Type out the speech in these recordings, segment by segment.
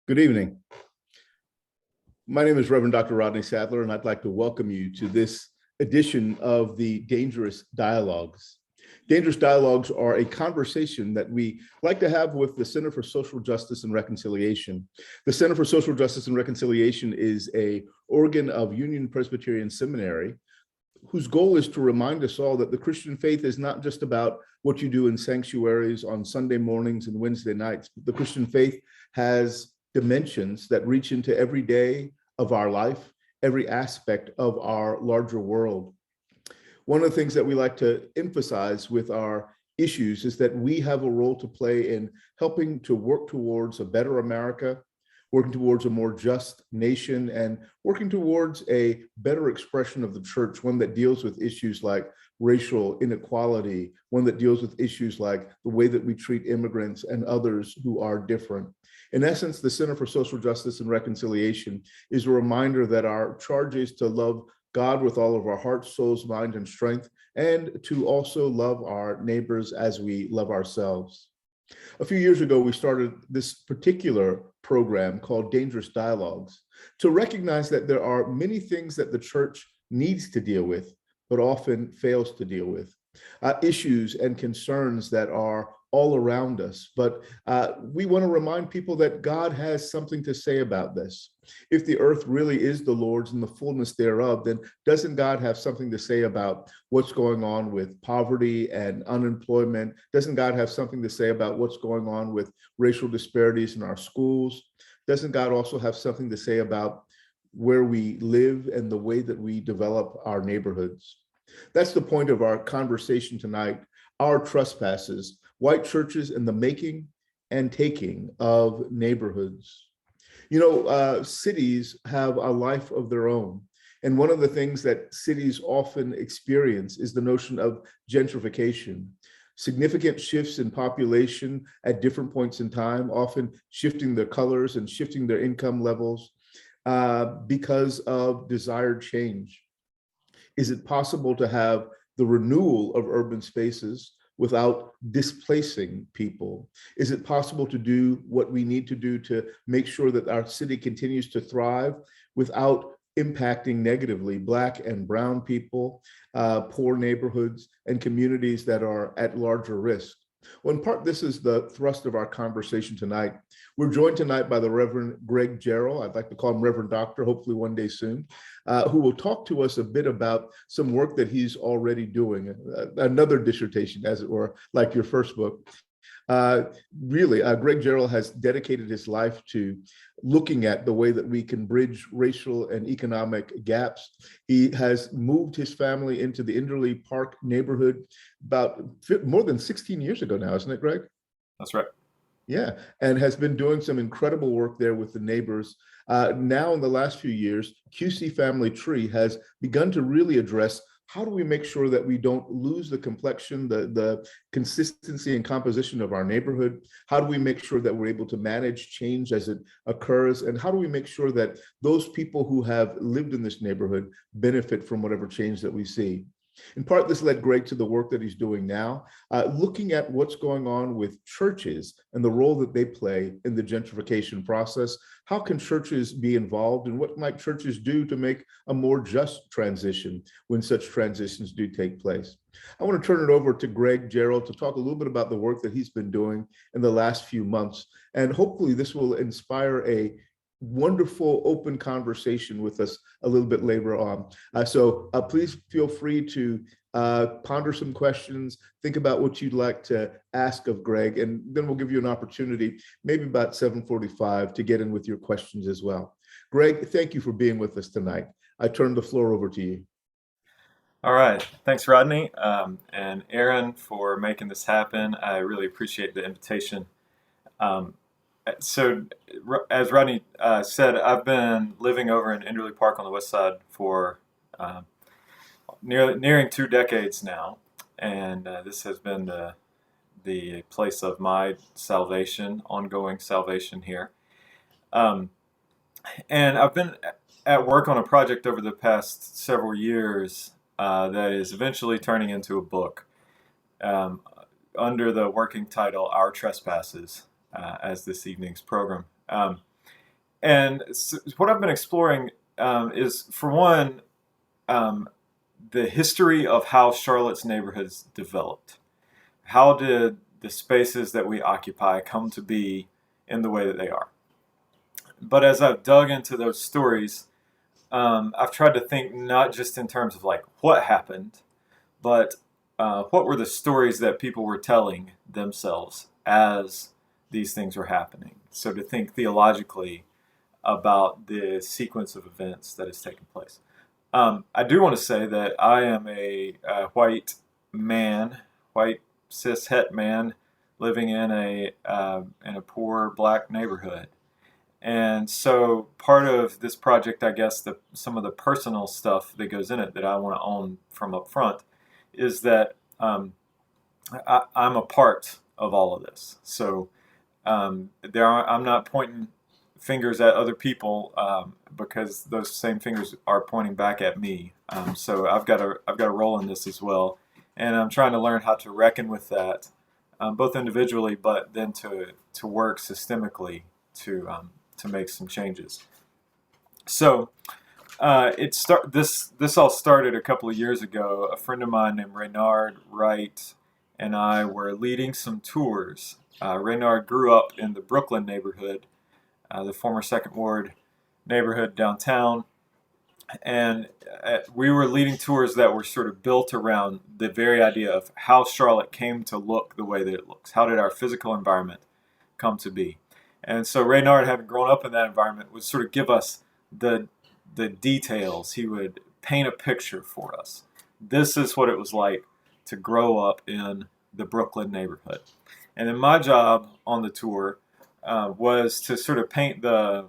Good evening. My name is Reverend Dr. Rodney Sadler, and I'd like to welcome you to this edition of the Dangerous Dialogues. Dangerous Dialogues are a conversation that we like to have with the Center for Social Justice and Reconciliation. The Center for Social Justice and Reconciliation is an organ of Union Presbyterian Seminary whose goal is to remind us all that the Christian faith is not just about what you do in sanctuaries on Sunday mornings and Wednesday nights. The Christian faith has dimensions that reach into every day of our life, every aspect of our larger world. One of the things that we like to emphasize with our issues is that we have a role to play in helping to work towards a better America, working towards a more just nation, and working towards a better expression of the church, one that deals with issues like racial inequality, one that deals with issues like the way that we treat immigrants and others who are different. In essence, the Center for Social Justice and Reconciliation is a reminder that our charge is to love God with all of our hearts, souls, mind, and strength, and to also love our neighbors as we love ourselves. A few years ago, we started this particular program called Dangerous Dialogues to recognize that there are many things that the church needs to deal with, but often fails to deal with. Issues and concerns that are all around us. But we want to remind people that God has something to say about this. If the earth really is the Lord's and the fullness thereof, then doesn't God have something to say about what's going on with poverty and unemployment? Doesn't God have something to say about what's going on with racial disparities in our schools? Doesn't God also have something to say about where we live and the way that we develop our neighborhoods? That's the point of our conversation tonight, our trespasses, white churches and the making and taking of neighborhoods. You know, cities have a life of their own. And one of the things that cities often experience is the notion of gentrification. Significant shifts in population at different points in time, often shifting their colors and shifting their income levels because of desired change. Is it possible to have the renewal of urban spaces without displacing people? Is it possible to do what we need to do to make sure that our city continues to thrive without impacting negatively Black and brown people, poor neighborhoods, and communities that are at larger risk? Well, in part, this is the thrust of our conversation tonight. We're joined tonight by the Reverend Greg Jarrell. I'd like to call him Reverend Doctor, hopefully one day soon, who will talk to us a bit about some work that he's already doing, another dissertation, as it were, like your first book. Greg Jarrell has dedicated his life to looking at the way that we can bridge racial and economic gaps. He has moved his family into the Enderley Park neighborhood about more than 16 years ago now, isn't it, Greg? That's right. Yeah, and has been doing some incredible work there with the neighbors. Now, in the last few years, QC Family Tree has begun to really address how do we make sure that we don't lose the complexion, the consistency and composition of our neighborhood? How do we make sure that we're able to manage change as it occurs? And how do we make sure that those people who have lived in this neighborhood benefit from whatever change that we see? In part, this led Greg to the work that he's doing now, looking at what's going on with churches and the role that they play in the gentrification process. How can churches be involved, and what might churches do to make a more just transition when such transitions do take place? I want to turn it over to Greg Jarrell to talk a little bit about the work that he's been doing in the last few months. And hopefully this will inspire a wonderful open conversation with us a little bit later on. So please feel free to ponder some questions, think about what you'd like to ask of Greg, and then we'll give you an opportunity, maybe about 7:45, to get in with your questions as well. Greg, thank you for being with us tonight. I turn the floor over to you. All right. Thanks, Rodney, and Aaron, for making this happen. I really appreciate the invitation. So, as Rodney said, I've been living over in Enderley Park on the west side for nearing 2 decades now, and this has been the place of my salvation, ongoing salvation here. And I've been at work on a project over the past several years that is eventually turning into a book under the working title "Our Trespasses," as this evening's program. And so what I've been exploring is, for one, the history of how Charlotte's neighborhoods developed. How did the spaces that we occupy come to be in the way that they are? But as I've dug into those stories, I've tried to think not just in terms of like what happened, but what were the stories that people were telling themselves as these things were happening. So to think theologically about the sequence of events that has taken place. I do want to say that I am a white man, white cis het man, living in a poor black neighborhood. And so part of this project, I guess, some of the personal stuff that goes in it that I want to own from up front is that I'm a part of all of this. So I'm not pointing fingers at other people because those same fingers are pointing back at me. So I've got a role in this as well, and I'm trying to learn how to reckon with that, both individually, but then to work systemically to make some changes. So this all started a couple of years ago. A friend of mine named Reynard Wright and I were leading some tours. Reynard grew up in the Brooklyn neighborhood, the former Second Ward neighborhood downtown, and we were leading tours that were sort of built around the very idea of how Charlotte came to look the way that it looks. How did our physical environment come to be? And so Reynard, having grown up in that environment, would sort of give us the details. He would paint a picture for us. This is what it was like to grow up in the Brooklyn neighborhood. And then my job on the tour was to sort of paint the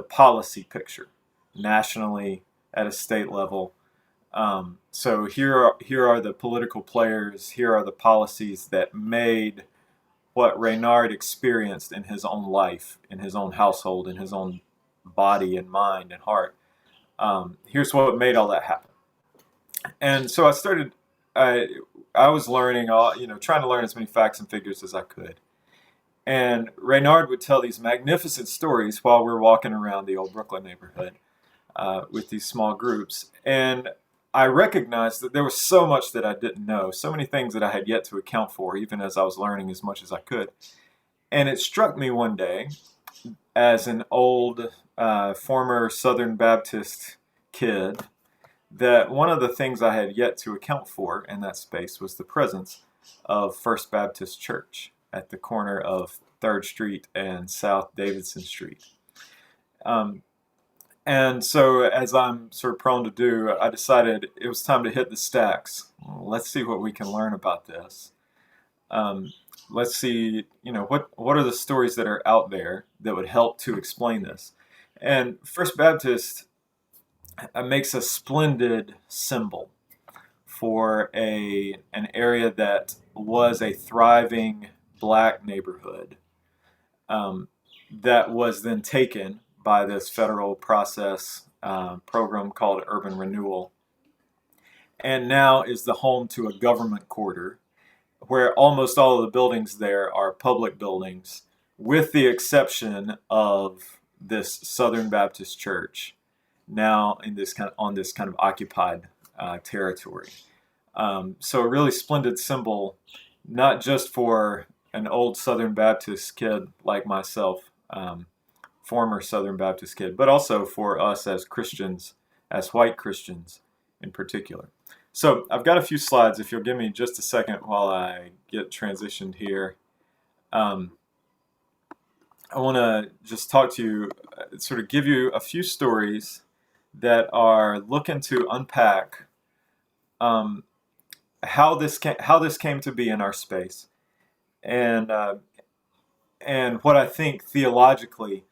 policy picture nationally at a state level. So here are the political players. Here are the policies that made what Reynard experienced in his own life, in his own household, in his own body and mind and heart. Here's what made all that happen. And so I was learning, trying to learn as many facts and figures as I could. And Reynard would tell these magnificent stories while we were walking around the old Brooklyn neighborhood with these small groups. And I recognized that there was so much that I didn't know, so many things that I had yet to account for, even as I was learning as much as I could. And it struck me one day, as an old former Southern Baptist kid, that one of the things I had yet to account for in that space was the presence of First Baptist Church at the corner of 3rd Street and South Davidson Street. And so, as I'm sort of prone to do, I decided it was time to hit the stacks. Let's see what we can learn about this. Let's see, what are the stories that are out there that would help to explain this. And First Baptist makes a splendid symbol for an area that was a thriving black neighborhood that was then taken by this federal process program called Urban Renewal, and now is the home to a government quarter where almost all of the buildings there are public buildings, with the exception of this Southern Baptist Church, now on this kind of occupied territory. So a really splendid symbol, not just for an old Southern Baptist kid like myself, former Southern Baptist kid, but also for us as Christians, as white Christians in particular. So I've got a few slides, if you'll give me just a second while I get transitioned here. I want to just talk to you, sort of give you a few stories that are looking to unpack how this came to be in our space, and what I think theologically,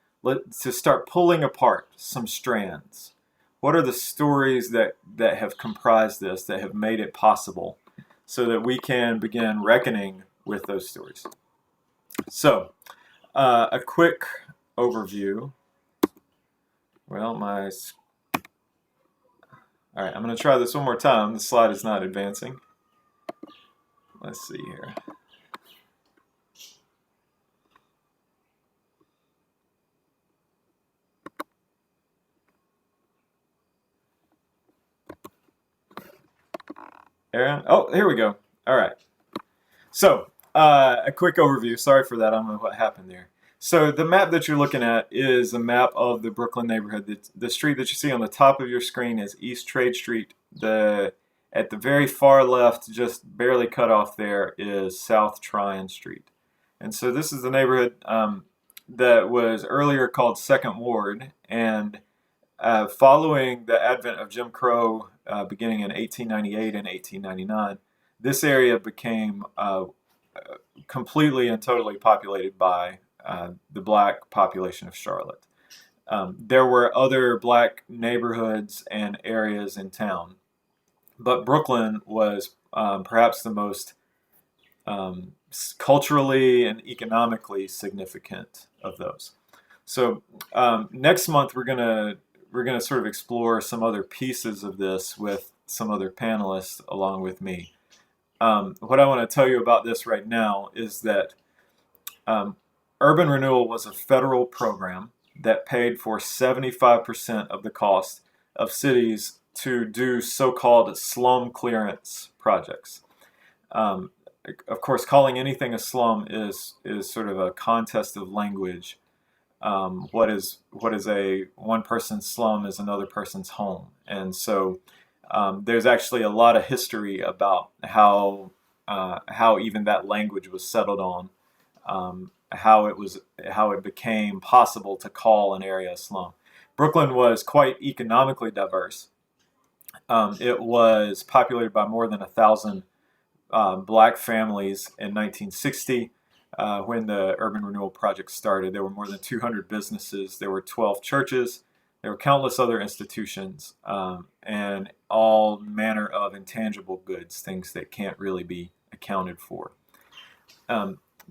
to start pulling apart some strands. What are the stories that have comprised this, that have made it possible, so that we can begin reckoning with those stories? So, a quick overview. Well, all right, I'm going to try this one more time. The slide is not advancing. Let's see here. Aaron? Oh, here we go. All right. So, a quick overview. Sorry for that. I don't know what happened there. So, the map that you're looking at is a map of the Brooklyn neighborhood. The street that you see on the top of your screen is East Trade Street. At the very far left, just barely cut off there, is South Tryon Street. And so, this is the neighborhood that was earlier called Second Ward. And following the advent of Jim Crow beginning in 1898 and 1899, this area became completely and totally populated by the black population of Charlotte. There were other black neighborhoods and areas in town, but Brooklyn was perhaps the most culturally and economically significant of those. So next month we're gonna sort of explore some other pieces of this with some other panelists along with me. What I want to tell you about this right now is that Urban Renewal was a federal program that paid for 75% of the cost of cities to do so-called slum clearance projects. Of course, calling anything a slum is sort of a contest of language. What is a one person's slum is another person's home, and so there's actually a lot of history about how even that language was settled on, how it became possible to call an area a slum. Brooklyn was quite economically diverse. It was populated by more than 1,000 black families in 1960. When the Urban Renewal Project started, there were more than 200 businesses, there were 12 churches, there were countless other institutions, and all manner of intangible goods, things that can't really be accounted for.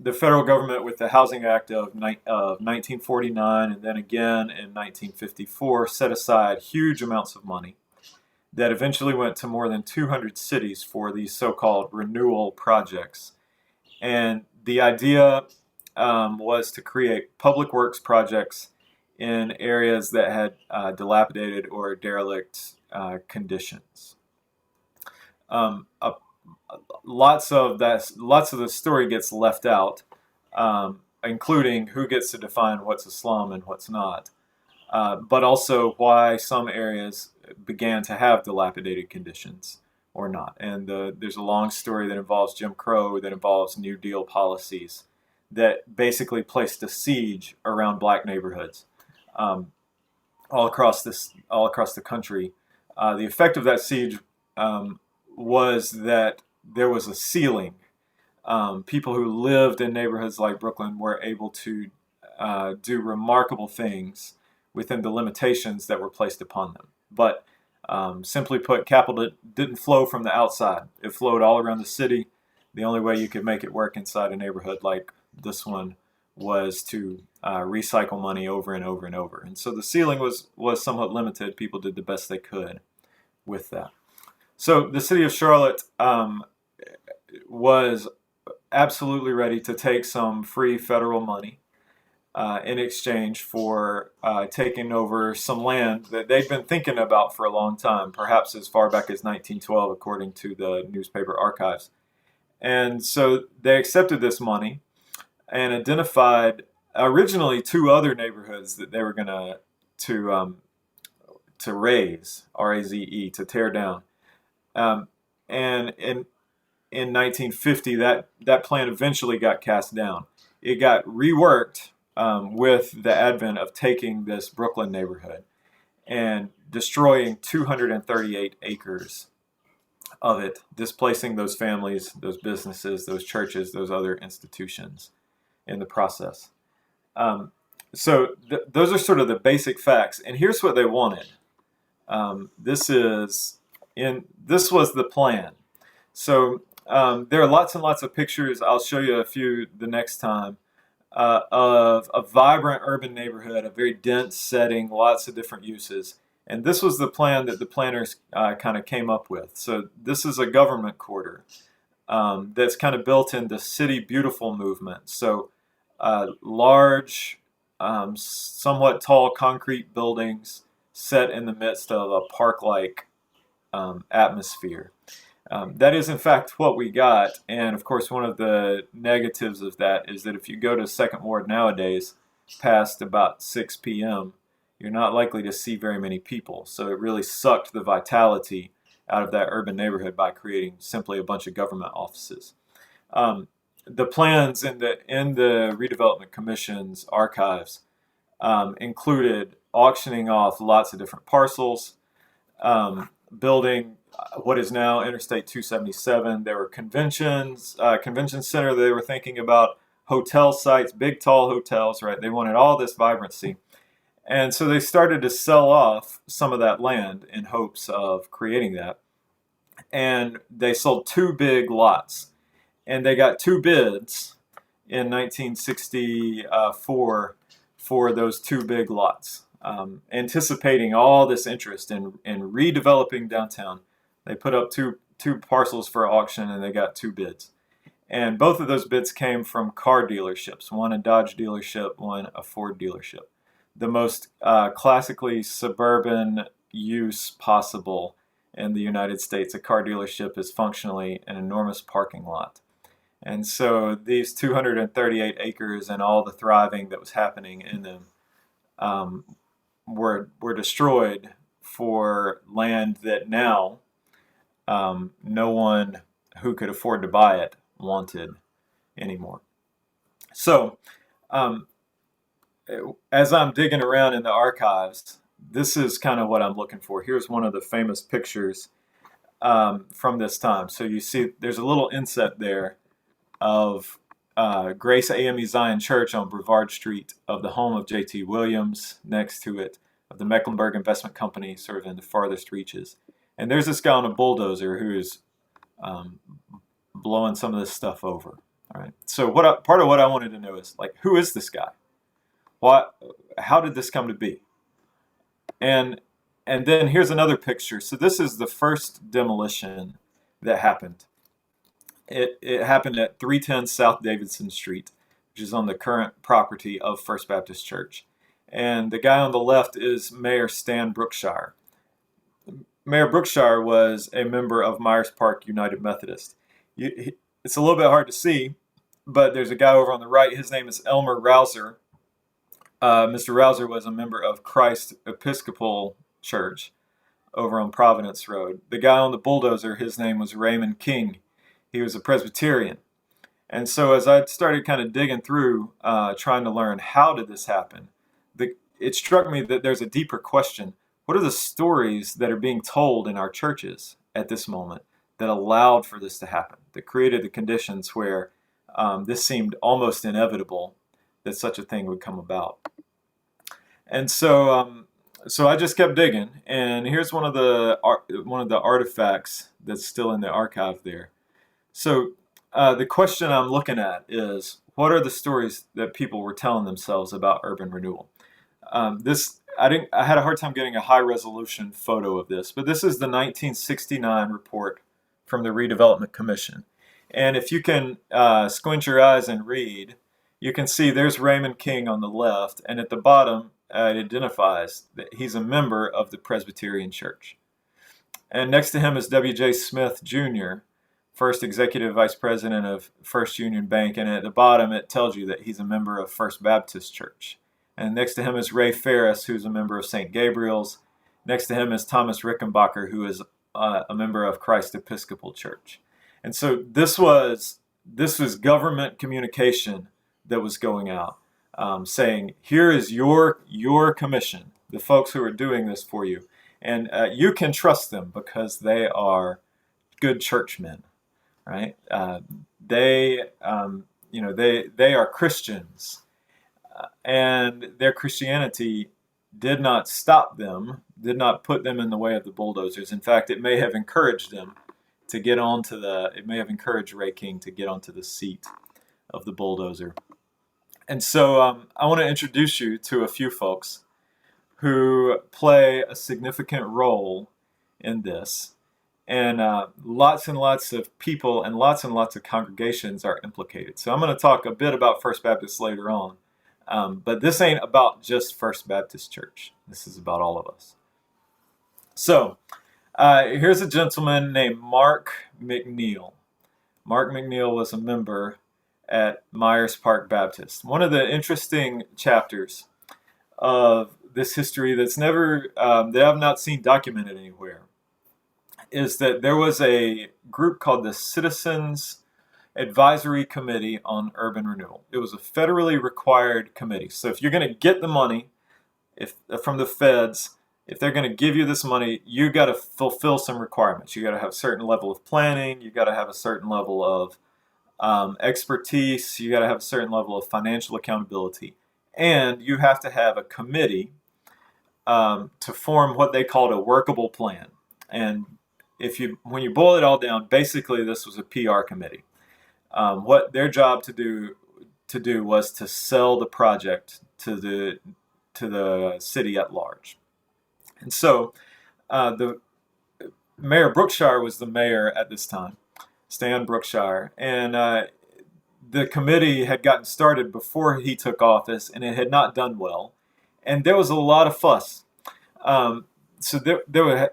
The federal government, with the Housing Act of 1949 and then again in 1954, set aside huge amounts of money that eventually went to more than 200 cities for these so-called renewal projects. And the idea was to create public works projects in areas that had dilapidated or derelict conditions. Lots of the story gets left out, including who gets to define what's a slum and what's not, but also why some areas began to have dilapidated conditions or not. And there's a long story that involves Jim Crow, that involves New Deal policies that basically placed a siege around black neighborhoods all across the country. The effect of that siege was that there was a ceiling. People who lived in neighborhoods like Brooklyn were able to do remarkable things within the limitations that were placed upon them. But simply put, capital didn't flow from the outside. It flowed all around the city. The only way you could make it work inside a neighborhood like this one was to recycle money over and over and over. And so the ceiling was somewhat limited. People did the best they could with that. So the city of Charlotte was absolutely ready to take some free federal money in exchange for taking over some land that they'd been thinking about for a long time, perhaps as far back as 1912, according to the newspaper archives. And so they accepted this money and identified originally two other neighborhoods that they were going to raze, R-A-Z-E, to tear down. And in 1950, that plan eventually got cast down. It got reworked with the advent of taking this Brooklyn neighborhood and destroying 238 acres of it, displacing those families, those businesses, those churches, those other institutions in the process. So those are sort of the basic facts. And here's what they wanted. This was the plan. So there are lots and lots of pictures. I'll show you a few the next time of a vibrant urban neighborhood, a very dense setting, lots of different uses. And this was the plan that the planners kind of came up with. So this is a government quarter that's kind of built in the City Beautiful movement. So large, somewhat tall concrete buildings set in the midst of a park-like atmosphere. That is, in fact, what we got. And of course, one of the negatives of that is that if you go to Second Ward nowadays, past about 6 p.m., you're not likely to see very many people. So it really sucked the vitality out of that urban neighborhood by creating simply a bunch of government offices. The plans in the Redevelopment Commission's archives included auctioning off lots of different parcels, building what is now Interstate 277. There were convention center. They were thinking about hotel sites, big tall hotels, right? They wanted all this vibrancy. And so they started to sell off some of that land in hopes of creating that. And they sold 2 big lots. And they got 2 bids in 1964 for those 2 big lots. Anticipating all this interest in redeveloping downtown, they put up two parcels for auction, and they got 2 bids. And both of those bids came from car dealerships, one a Dodge dealership, one a Ford dealership. The most classically suburban use possible in the United States. A car dealership is functionally an enormous parking lot. And so these 238 acres and all the thriving that was happening in them were destroyed for land that now no one who could afford to buy it wanted anymore. So as I'm digging around in the archives, this is kind of what I'm looking for. Here's one of the famous pictures from this time. So you see there's a little inset there of Grace AME Zion Church on Brevard Street, of the home of J.T. Williams next to it, of the Mecklenburg Investment Company sort of in the farthest reaches. And there's this guy on a bulldozer who is blowing some of this stuff over. All right. So part of what I wanted to know is, like, who is this guy? How did this come to be? And then here's another picture. So this is the first demolition that happened. It happened at 310 South Davidson Street, which is on the current property of First Baptist Church. And the guy on the left is Mayor Stan Brookshire. Mayor Brookshire was a member of Myers Park United Methodist. It's a little bit hard to see, but there's a guy over on the right. His name is Elmer Rouser. Mr. Rouser was a member of Christ Episcopal Church over on Providence Road. The guy on the bulldozer, his name was Raymond King. He was a Presbyterian. And so as I started kind of digging through, trying to learn how did this happen, it struck me that there's a deeper question. What are the stories that are being told in our churches at this moment that allowed for this to happen, that created the conditions where this seemed almost inevitable that such a thing would come about? And so I just kept digging, and here's one of the artifacts that's still in the archive there. So the question I'm looking at is, what are the stories that people were telling themselves about urban renewal? I had a hard time getting a high resolution photo of this, but this is the 1969 report from the Redevelopment Commission. And if you can squint your eyes and read, you can see there's Raymond King on the left, and at the bottom it identifies that he's a member of the Presbyterian Church. And next to him is W.J. Smith Jr., first executive vice president of First Union Bank, and at the bottom it tells you that he's a member of First Baptist Church. And next to him is Ray Ferris, who's a member of St. Gabriel's. Next to him is Thomas Rickenbacker, who is a member of Christ Episcopal Church. And so this was government communication that was going out, saying, here is your commission, the folks who are doing this for you. And you can trust them because they are good churchmen, right? They are Christians. And their Christianity did not stop them, did not put them in the way of the bulldozers. In fact, it may have encouraged them to get it may have encouraged Ray King to get onto the seat of the bulldozer. And so I want to introduce you to a few folks who play a significant role in this. And lots and lots of people and lots of congregations are implicated. So I'm going to talk a bit about First Baptist later on. But this ain't about just First Baptist Church. This is about all of us. So here's a gentleman named Mark Mcneill. Mark Mcneill was a member at Myers Park Baptist. One of the interesting chapters of this history that's never, that I've not seen documented anywhere, is that there was a group called the Citizens Advisory Committee on Urban Renewal. It was a federally required committee. So if you're going to get the money from the feds, if they're going to give you this money, you got to fulfill some requirements. You got to have a certain level of planning. You got to have a certain level of expertise. You got to have a certain level of financial accountability. And you have to have a committee to form what they called a workable plan. And when you boil it all down, basically this was a PR committee. What their job to do was to sell the project to the city at large. And so the Mayor Brookshire was the mayor at this time, Stan Brookshire, and the committee had gotten started before he took office, and it had not done well, and there was a lot of fuss. So there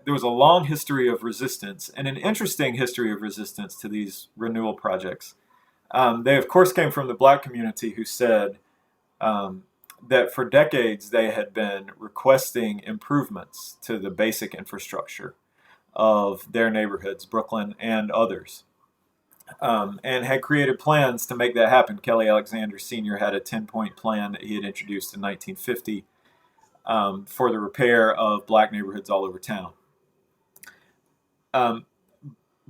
was a long history of resistance, and an interesting history of resistance to these renewal projects. They, of course, came from the Black community, who said that for decades they had been requesting improvements to the basic infrastructure of their neighborhoods, Brooklyn and others, and had created plans to make that happen. Kelly Alexander Sr. had a 10-point plan that he had introduced in 1950 for the repair of Black neighborhoods all over town.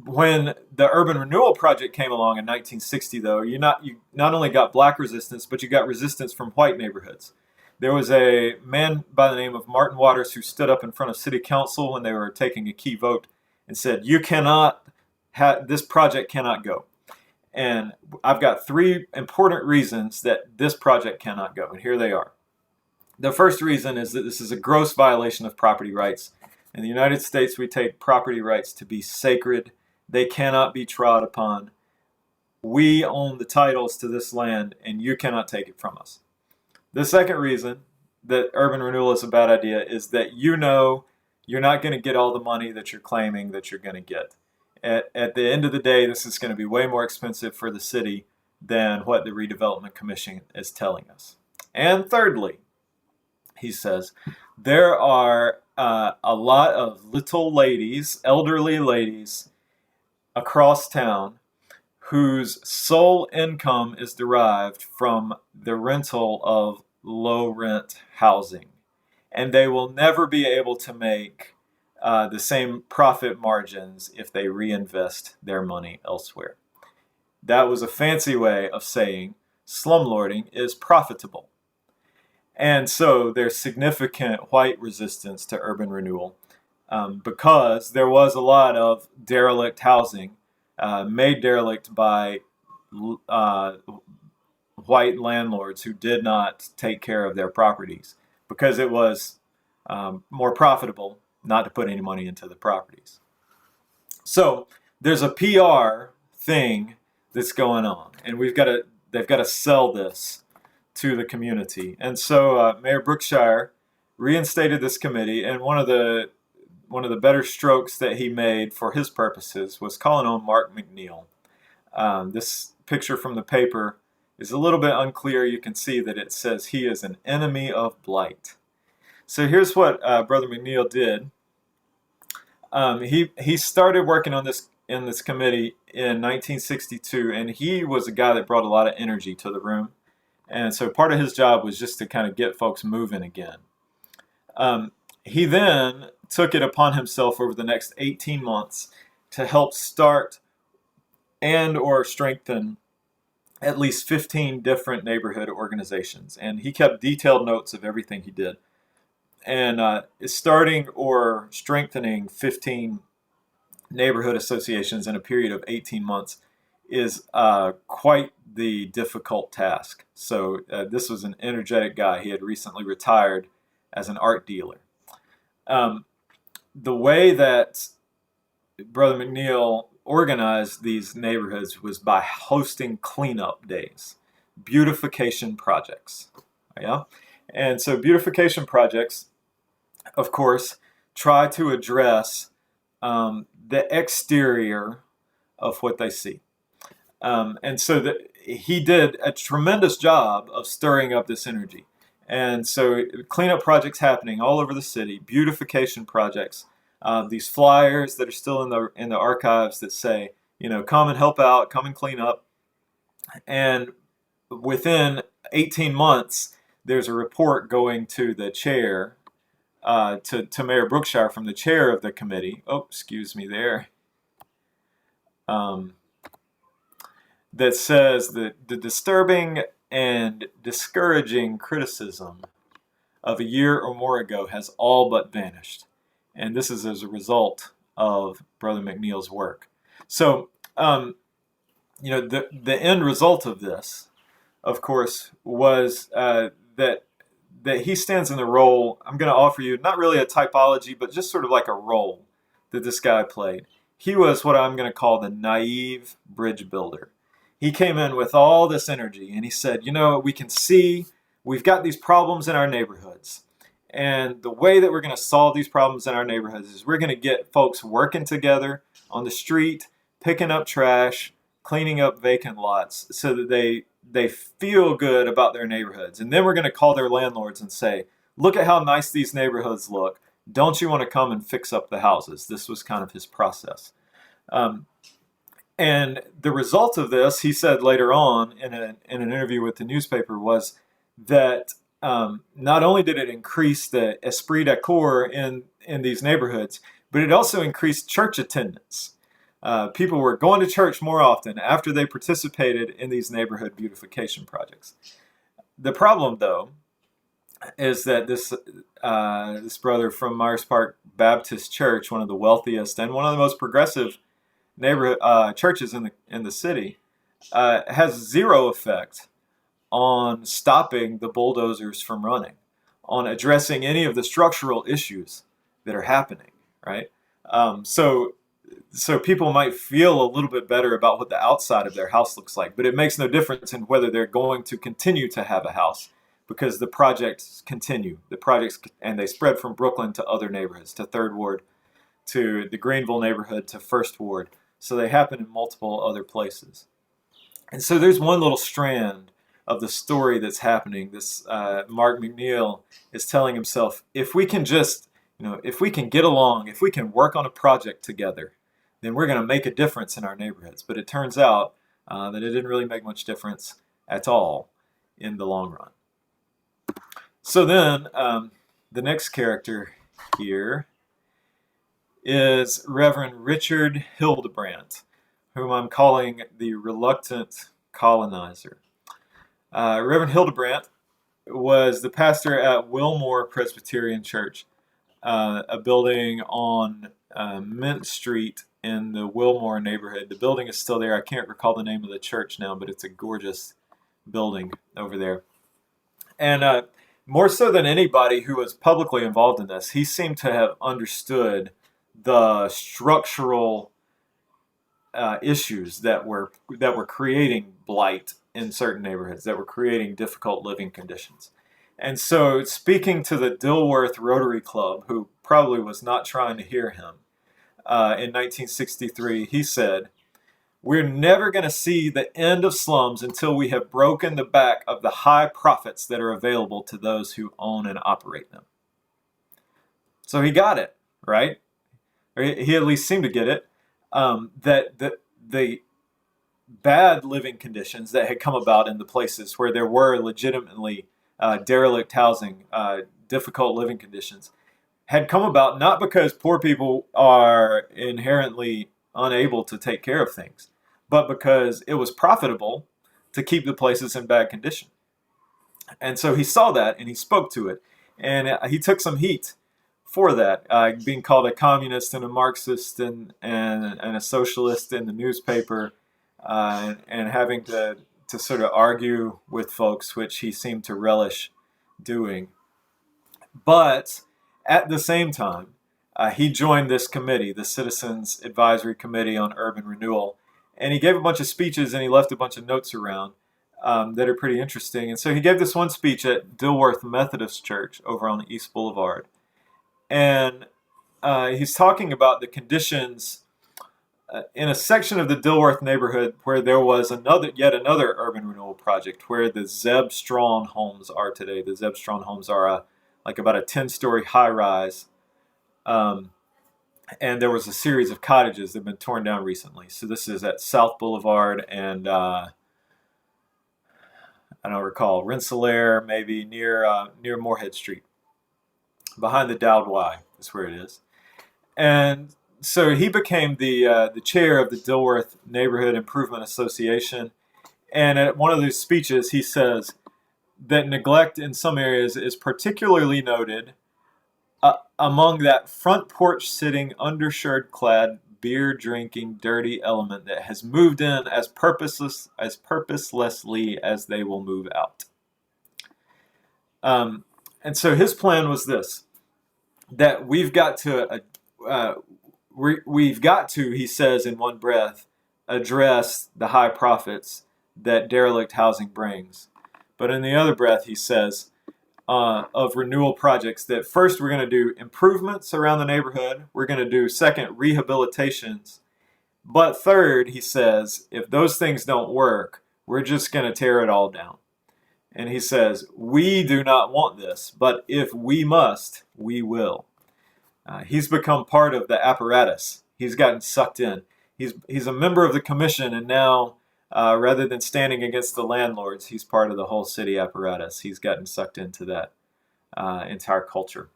When the Urban Renewal Project came along in 1960, though, you not only got Black resistance, but you got resistance from white neighborhoods. There was a man by the name of Martin Waters who stood up in front of City Council when they were taking a key vote and said, this project cannot go. And I've got 3 important reasons that this project cannot go, and here they are. The first reason is that this is a gross violation of property rights. In the United States, we take property rights to be sacred. They cannot be trod upon. We own the titles to this land, and you cannot take it from us. The second reason that urban renewal is a bad idea is that you're not going to get all the money that you're claiming that you're going to get. At the end of the day, this is going to be way more expensive for the city than what the Redevelopment Commission is telling us. And thirdly, he says, there are a lot of little ladies, elderly ladies, across town whose sole income is derived from the rental of low rent housing. And they will never be able to make the same profit margins if they reinvest their money elsewhere. That was a fancy way of saying slumlording is profitable. And so there's significant white resistance to urban renewal because there was a lot of derelict housing made derelict by white landlords who did not take care of their properties because it was more profitable not to put any money into the properties. So there's a PR thing that's going on, and they've got to sell this to the community. And so Mayor Brookshire reinstated this committee, and one of the better strokes that he made for his purposes was calling on Mark Mcneal. This picture from the paper is a little bit unclear. You can see that it says he is an enemy of blight. So here's what Brother Mcneill did. He started working on this in this committee in 1962, and he was a guy that brought a lot of energy to the room. And so part of his job was just to kind of get folks moving again. He then took it upon himself over the next 18 months to help start and or strengthen at least 15 different neighborhood organizations. And he kept detailed notes of everything he did. And starting or strengthening 15 neighborhood associations in a period of 18 months is quite the difficult task. So this was an energetic guy. He had recently retired as an art dealer. The way that Brother Mcneill organized these neighborhoods was by hosting cleanup days, beautification projects. Yeah, and so beautification projects, of course, try to address the exterior of what they see. And so he did a tremendous job of stirring up this energy. And so cleanup projects happening all over the city, beautification projects, these flyers that are still in the archives that say, come and help out, come and clean up. And within 18 months, there's a report going to the chair, to Mayor Brookshire from the chair of the committee. Oh, excuse me there. That says that the disturbing and discouraging criticism of a year or more ago has all but vanished. And this is as a result of Brother Mcneill's work. So, the end result of this, of course, was that he stands in the role. I'm going to offer you not really a typology, but just sort of like a role that this guy played. He was what I'm going to call the naive bridge builder. He came in with all this energy and he said, we can see we've got these problems in our neighborhoods. And the way that we're going to solve these problems in our neighborhoods is we're going to get folks working together on the street, picking up trash, cleaning up vacant lots so that they feel good about their neighborhoods. And then we're going to call their landlords and say, look at how nice these neighborhoods look. Don't you want to come and fix up the houses? This was kind of his process. And the result of this, he said later on in an interview with the newspaper, was that not only did it increase the esprit de corps in these neighborhoods, but it also increased church attendance. People were going to church more often after they participated in these neighborhood beautification projects. The problem, though, is that this brother from Myers Park Baptist Church, one of the wealthiest and one of the most progressive neighborhood churches in the city, has zero effect on stopping the bulldozers from running, on addressing any of the structural issues that are happening, right? So people might feel a little bit better about what the outside of their house looks like, but it makes no difference in whether they're going to continue to have a house, because the projects continue. And they spread from Brooklyn to other neighborhoods, to 3rd Ward, to the Greenville neighborhood, to 1st Ward. So they happen in multiple other places. And so there's one little strand of the story that's happening. This Mark Mcneill is telling himself, if we can just, if we can get along, if we can work on a project together, then we're going to make a difference in our neighborhoods. But it turns out that it didn't really make much difference at all in the long run. So then the next character here is Reverend Richard Hildebrandt, whom I'm calling the reluctant colonizer. Reverend Hildebrandt was the pastor at Willmore Presbyterian Church, a building on Mint Street in the Willmore neighborhood. The building is still there. I can't recall the name of the church now, but it's a gorgeous building over there. And more so than anybody who was publicly involved in this, he seemed to have understood the structural issues that were creating blight in certain neighborhoods, that were creating difficult living conditions. And so, speaking to the Dilworth Rotary Club, who probably was not trying to hear him, in 1963, he said, "We're never going to see the end of slums until we have broken the back of the high profits that are available to those who own and operate them." So he got it, right? Or he at least seemed to get it, that the bad living conditions that had come about in the places where there were legitimately derelict housing, difficult living conditions, had come about not because poor people are inherently unable to take care of things, but because it was profitable to keep the places in bad condition. And so he saw that and he spoke to it. And he took some heat for that, being called a communist and a Marxist and a socialist in the newspaper, and having to sort of argue with folks, which he seemed to relish doing. But at the same time, he joined this committee, the Citizens Advisory Committee on Urban Renewal, and he gave a bunch of speeches and he left a bunch of notes around that are pretty interesting. And so he gave this one speech at Dilworth Methodist Church over on the East Boulevard. And he's talking about the conditions in a section of the Dilworth neighborhood where there was yet another urban renewal project where the Zeb Strawn homes are today. The Zeb Strawn homes are like about a 10-story high-rise, and there was a series of cottages that have been torn down recently. So this is at South Boulevard and I don't recall, Rensselaer, maybe near Moorhead Street, behind the Dowd Y is where it is. And so he became the chair of the Dilworth Neighborhood Improvement Association. And at one of those speeches, he says that neglect in some areas is particularly noted among that front porch sitting, undershirt clad, beer drinking, dirty element that has moved in as purposelessly as they will move out. And so his plan was this: that we've got to, he says in one breath, address the high profits that derelict housing brings. But in the other breath, he says of renewal projects that first we're going to do improvements around the neighborhood. We're going to do second rehabilitations. But third, he says, if those things don't work, we're just going to tear it all down. And he says, we do not want this, but if we must, we will. He's become part of the apparatus. He's gotten sucked in. He's a member of the commission, and now, rather than standing against the landlords, he's part of the whole city apparatus. He's gotten sucked into that entire culture.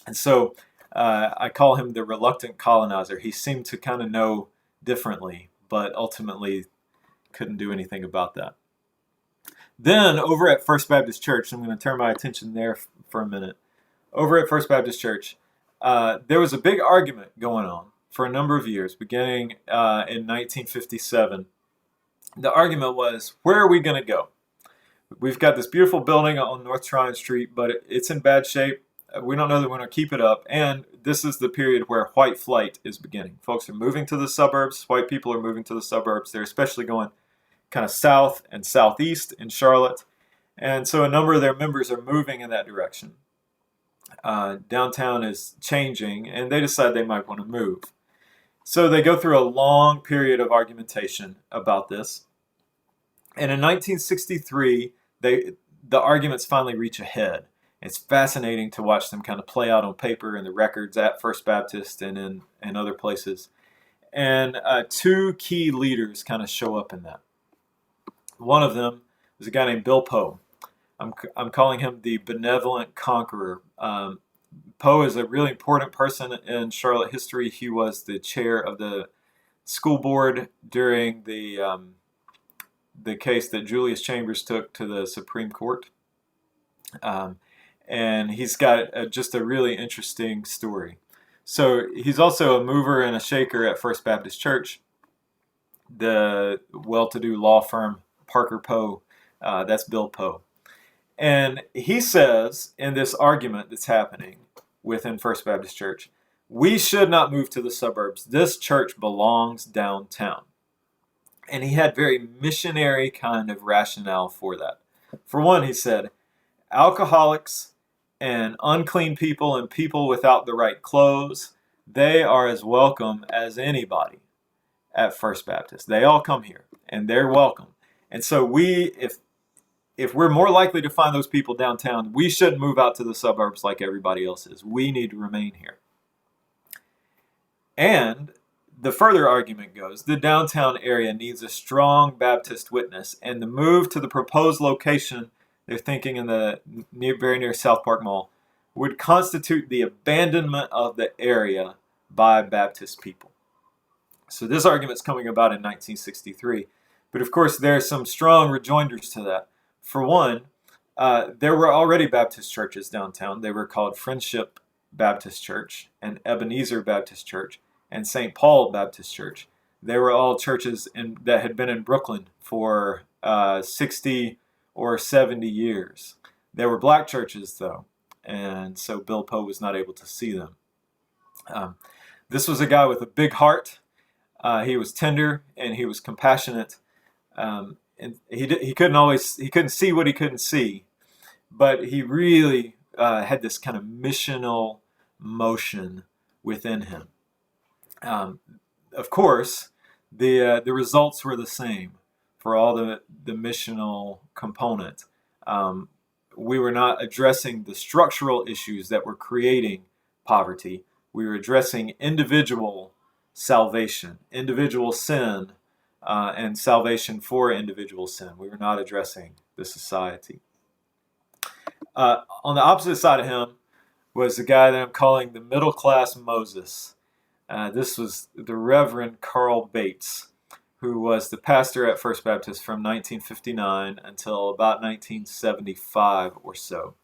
And so I call him the reluctant colonizer. He seemed to kind of know differently, but ultimately couldn't do anything about that. Then over at First Baptist Church, I'm going to turn my attention there for a minute. Over at First Baptist Church, there was a big argument going on for a number of years, beginning in 1957. The argument was, where are we going to go? We've got this beautiful building on North Tryon Street, but it's in bad shape. We don't know that we're going to keep it up. And this is the period where white flight is beginning. Folks are moving to the suburbs. White people are moving to the suburbs. They're especially going kind of south and southeast in Charlotte. And so a number of their members are moving in that direction. Downtown is changing, and they decide they might want to move. So they go through a long period of argumentation about this. And in 1963, the arguments finally reach a head. It's fascinating to watch them kind of play out on paper in the records at First Baptist and in other places. And two key leaders kind of show up in that. One of them is a guy named Bill Poe. I'm calling him the benevolent conqueror. Poe is a really important person in Charlotte history. He was the chair of the school board during the case that Julius Chambers took to the Supreme Court. And he's got just a really interesting story. So he's also a mover and a shaker at First Baptist Church, the well-to-do law firm Parker Poe. That's Bill Poe. And he says in this argument that's happening within First Baptist Church, we should not move to the suburbs. This church belongs downtown. And he had very missionary kind of rationale for that. For one, he said, alcoholics and unclean people and people without the right clothes, they are as welcome as anybody at First Baptist. They all come here, and they're welcome. And so if we're more likely to find those people downtown, we shouldn't move out to the suburbs like everybody else is. We need to remain here. And the further argument goes, the downtown area needs a strong Baptist witness, and the move to the proposed location, they're thinking in the very near South Park Mall, would constitute the abandonment of the area by Baptist people. So this argument's coming about in 1963. But of course, there are some strong rejoinders to that. For one, there were already Baptist churches downtown. They were called Friendship Baptist Church and Ebenezer Baptist Church and St. Paul Baptist Church. They were all churches that had been in Brooklyn for 60 or 70 years. They were black churches, though, and so Bill Poe was not able to see them. This was a guy with a big heart. He was tender and he was compassionate. And he couldn't see what he couldn't see, but he really had this kind of missional motion within him. of course, the results were the same for all the missional component. We were not addressing the structural issues that were creating poverty. We were addressing individual salvation, individual sin, and salvation for individual sin. We were not addressing the society. On the opposite side of him was the guy that I'm calling the middle class Moses. This was the Reverend Carl Bates, who was the pastor at First Baptist from 1959 until about 1975 or so.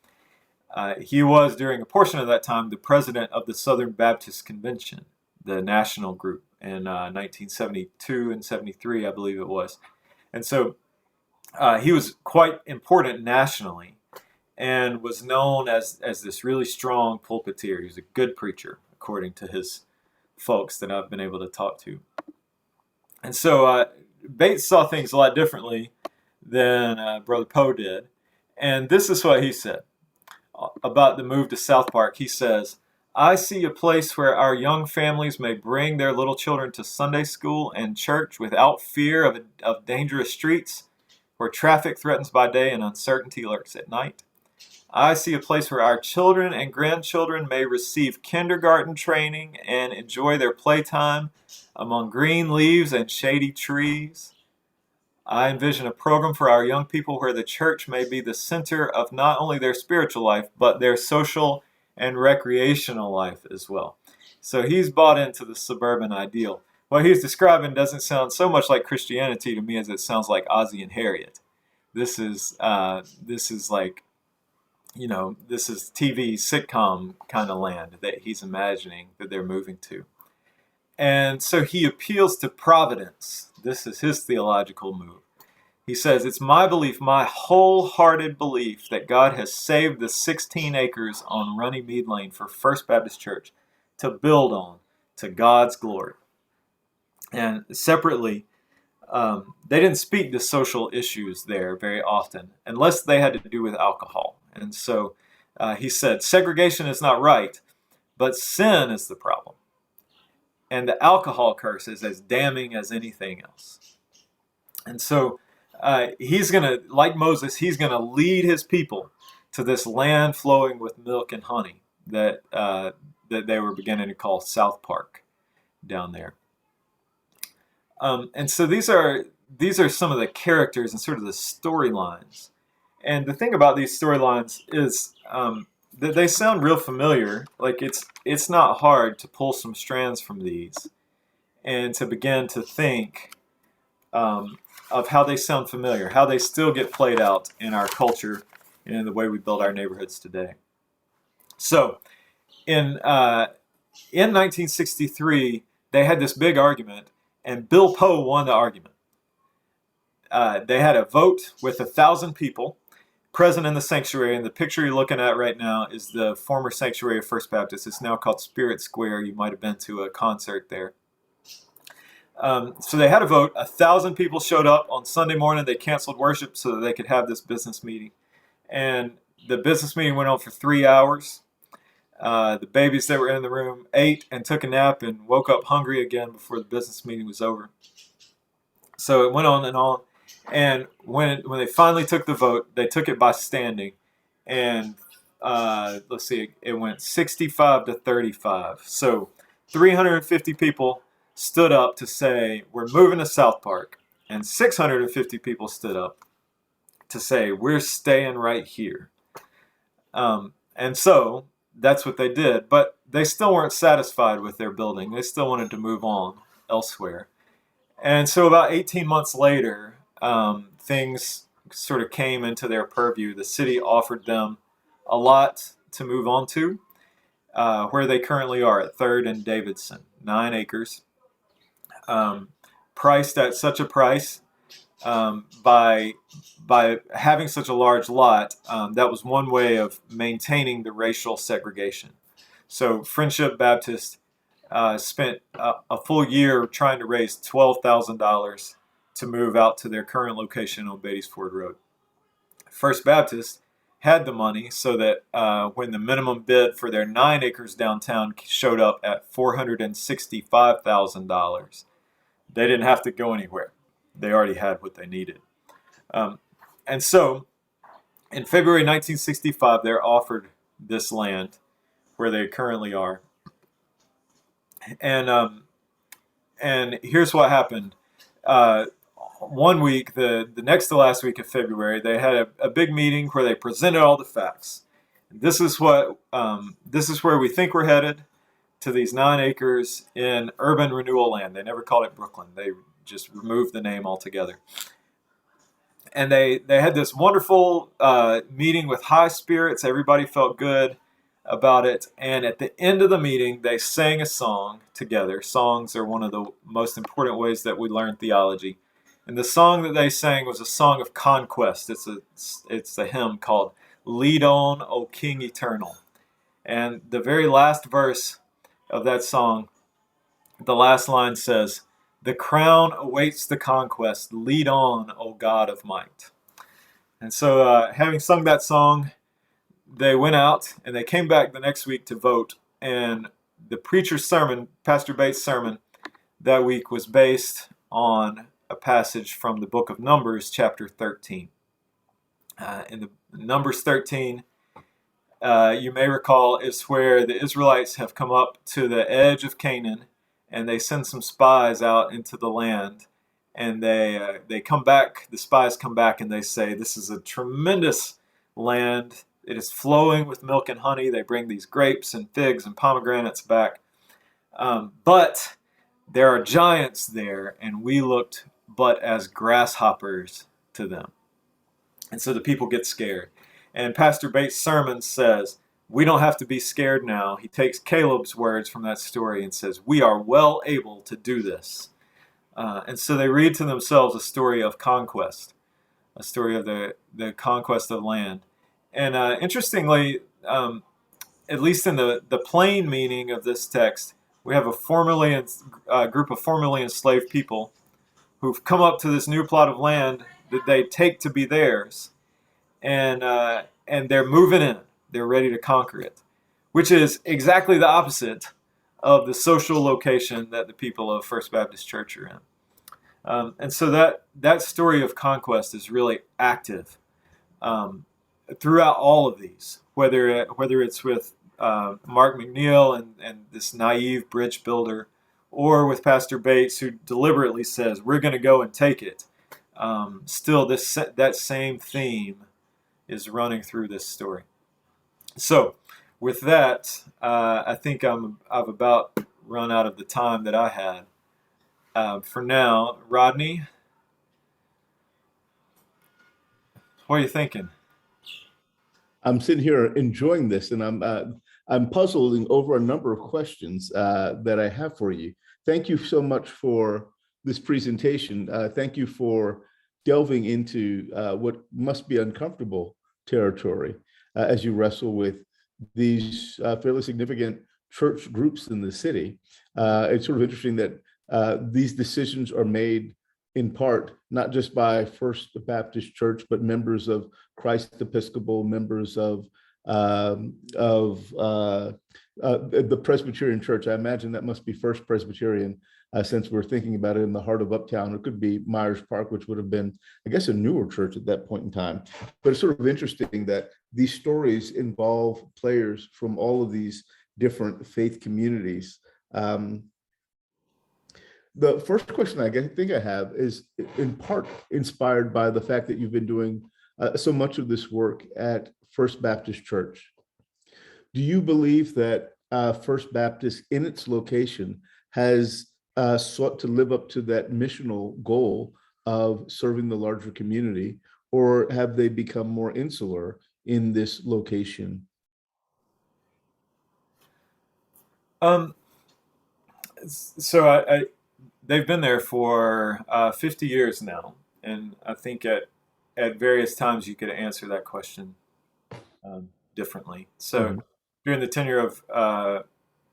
He was, during a portion of that time, the president of the Southern Baptist Convention, the national group, in 1972 and 73, I believe it was. And so he was quite important nationally and was known as this really strong pulpiteer. He was a good preacher, according to his folks that I've been able to talk to. And so Bates saw things a lot differently than Brother Poe did. And this is what he said about the move to South Park. He says, "I see a place where our young families may bring their little children to Sunday school and church without fear of dangerous streets, where traffic threatens by day and uncertainty lurks at night. I see a place where our children and grandchildren may receive kindergarten training and enjoy their playtime among green leaves and shady trees. I envision a program for our young people where the church may be the center of not only their spiritual life, but their social and recreational life as well." So he's bought into the suburban ideal. What he's describing doesn't sound so much like Christianity to me as it sounds like Ozzie and Harriet. This is like, this is TV sitcom kind of land that he's imagining that they're moving to. And so he appeals to providence. This is his theological move. He says, "It's my belief, my wholehearted belief, that God has saved the 16 acres on Runnymede Lane for First Baptist Church to build on to God's glory." And separately, they didn't speak to social issues there very often, unless they had to do with alcohol. And so he said, segregation is not right, but sin is the problem. And the alcohol curse is as damning as anything else. And so he's going to, like Moses, he's going to lead his people to this land flowing with milk and honey that they were beginning to call South Park down there. And so these are some of the characters and sort of the storylines. And the thing about these storylines is that they sound real familiar. Like it's not hard to pull some strands from these and to begin to think of how they sound familiar, how they still get played out in our culture and in the way we build our neighborhoods today. So in 1963, they had this big argument, and Bill Poe won the argument. They had a vote with 1,000 people present in the sanctuary, and the picture you're looking at right now is the former sanctuary of First Baptist. It's now called Spirit Square. You might have been to a concert there. So they had a vote. 1,000 people showed up on Sunday morning. They canceled worship so that they could have this business meeting. And the business meeting went on for 3 hours. The babies that were in the room ate and took a nap and woke up hungry again before the business meeting was over. So it went on and on. And when they finally took the vote, they took it by standing. And let's see, it went 65 to 35. So 350 people stood up to say, we're moving to South Park. And 650 people stood up to say, we're staying right here. And so that's what they did. But they still weren't satisfied with their building. They still wanted to move on elsewhere. And so about 18 months later, things sort of came into their purview. The city offered them a lot to move on to, where they currently are at 3rd and Davidson, 9 acres. Priced at such a price by having such a large lot, that was one way of maintaining the racial segregation. So Friendship Baptist spent a full year trying to raise $12,000 to move out to their current location on Beatties Ford Road. First Baptist had the money, so that when the minimum bid for their 9 acres downtown showed up at $465,000, they didn't have to go anywhere. They already had what they needed. And so in February 1965, they're offered this land where they currently are. And here's what happened. One week, the next to last week of February, they had a big meeting where they presented all the facts. This is where we think we're headed, to these 9 acres in urban renewal land. They never called it Brooklyn. They just removed the name altogether. And they had this wonderful meeting with high spirits. Everybody felt good about it. And at the end of the meeting, they sang a song together. Songs are one of the most important ways that we learn theology. And the song that they sang was a song of conquest. It's a hymn called "Lead On, O King Eternal." And the very last verse of that song, the last line says, "The crown awaits the conquest. Lead on, O God of might." And so having sung that song, they went out and they came back the next week to vote. And the preacher's sermon, Pastor Bates' sermon that week, was based on a passage from the book of Numbers, chapter 13. In the Numbers 13, you may recall, is where the Israelites have come up to the edge of Canaan, and they send some spies out into the land, and they come back. The spies come back and they say, "This is a tremendous land. It is flowing with milk and honey." They bring these grapes and figs and pomegranates back, but there are giants there, and we looked but as grasshoppers to them. And so the people get scared. And Pastor Bates' sermon says, we don't have to be scared now. He takes Caleb's words from that story and says, we are well able to do this. And so they read to themselves a story of conquest, a story of the conquest of land. And interestingly, at least in the plain meaning of this text, we have a group of formerly enslaved people who've come up to this new plot of land that they take to be theirs. And they're moving in. They're ready to conquer it, which is exactly the opposite of the social location that the people of First Baptist Church are in. And so that story of conquest is really active throughout all of these, whether it's with Mark Mcneill and this naive bridge builder, or with Pastor Bates, who deliberately says, we're going to go and take it. Still, that same theme is running through this story. So, with that, I think I've about run out of the time that I had. For now, Rodney, what are you thinking? I'm sitting here enjoying this, and I'm puzzling over a number of questions that I have for you. Thank you so much for this presentation. Thank you for delving into what must be uncomfortable territory as you wrestle with these fairly significant church groups in the city. It's sort of interesting that these decisions are made in part not just by First Baptist Church, but members of Christ Episcopal, members of the Presbyterian Church. I imagine that must be First Presbyterian, since we're thinking about it in the heart of Uptown. It could be Myers Park, which would have been, I guess, a newer church at that point in time. But it's sort of interesting that these stories involve players from all of these different faith communities. The first question I think I have is in part inspired by the fact that you've been doing so much of this work at First Baptist Church. Do you believe that First Baptist in its location has sought to live up to that missional goal of serving the larger community, or have they become more insular in this location? So they've been there for 50 years now, and I think at various times you could answer that question differently. So during the tenure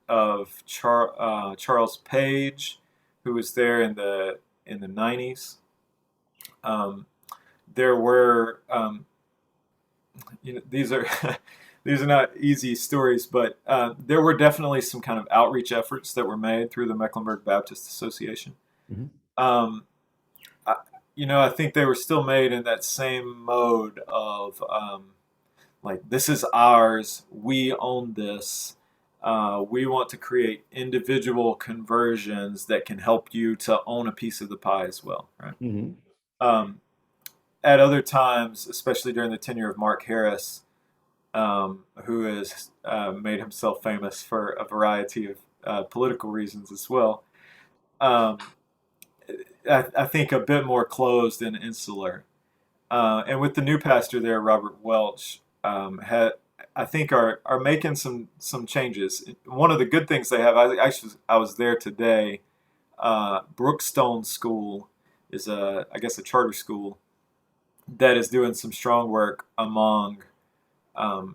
of Charles Page, who was there in the 90s, there were these are these are not easy stories, but there were definitely some kind of outreach efforts that were made through the Mecklenburg Baptist Association. Mhm. Um, I, I think they were still made in that same mode of like, this is ours, we own this. We want to create individual conversions that can help you to own a piece of the pie as well, right? Mhm. Um, at other times, especially during the tenure of Mark Harris, who has made himself famous for a variety of political reasons as well, um, I think a bit more closed and insular. And with the new pastor there, Robert Welch, I think are making some changes. One of the good things they have, I was there today. Brookstone School is I guess a charter school that is doing some strong work among, um,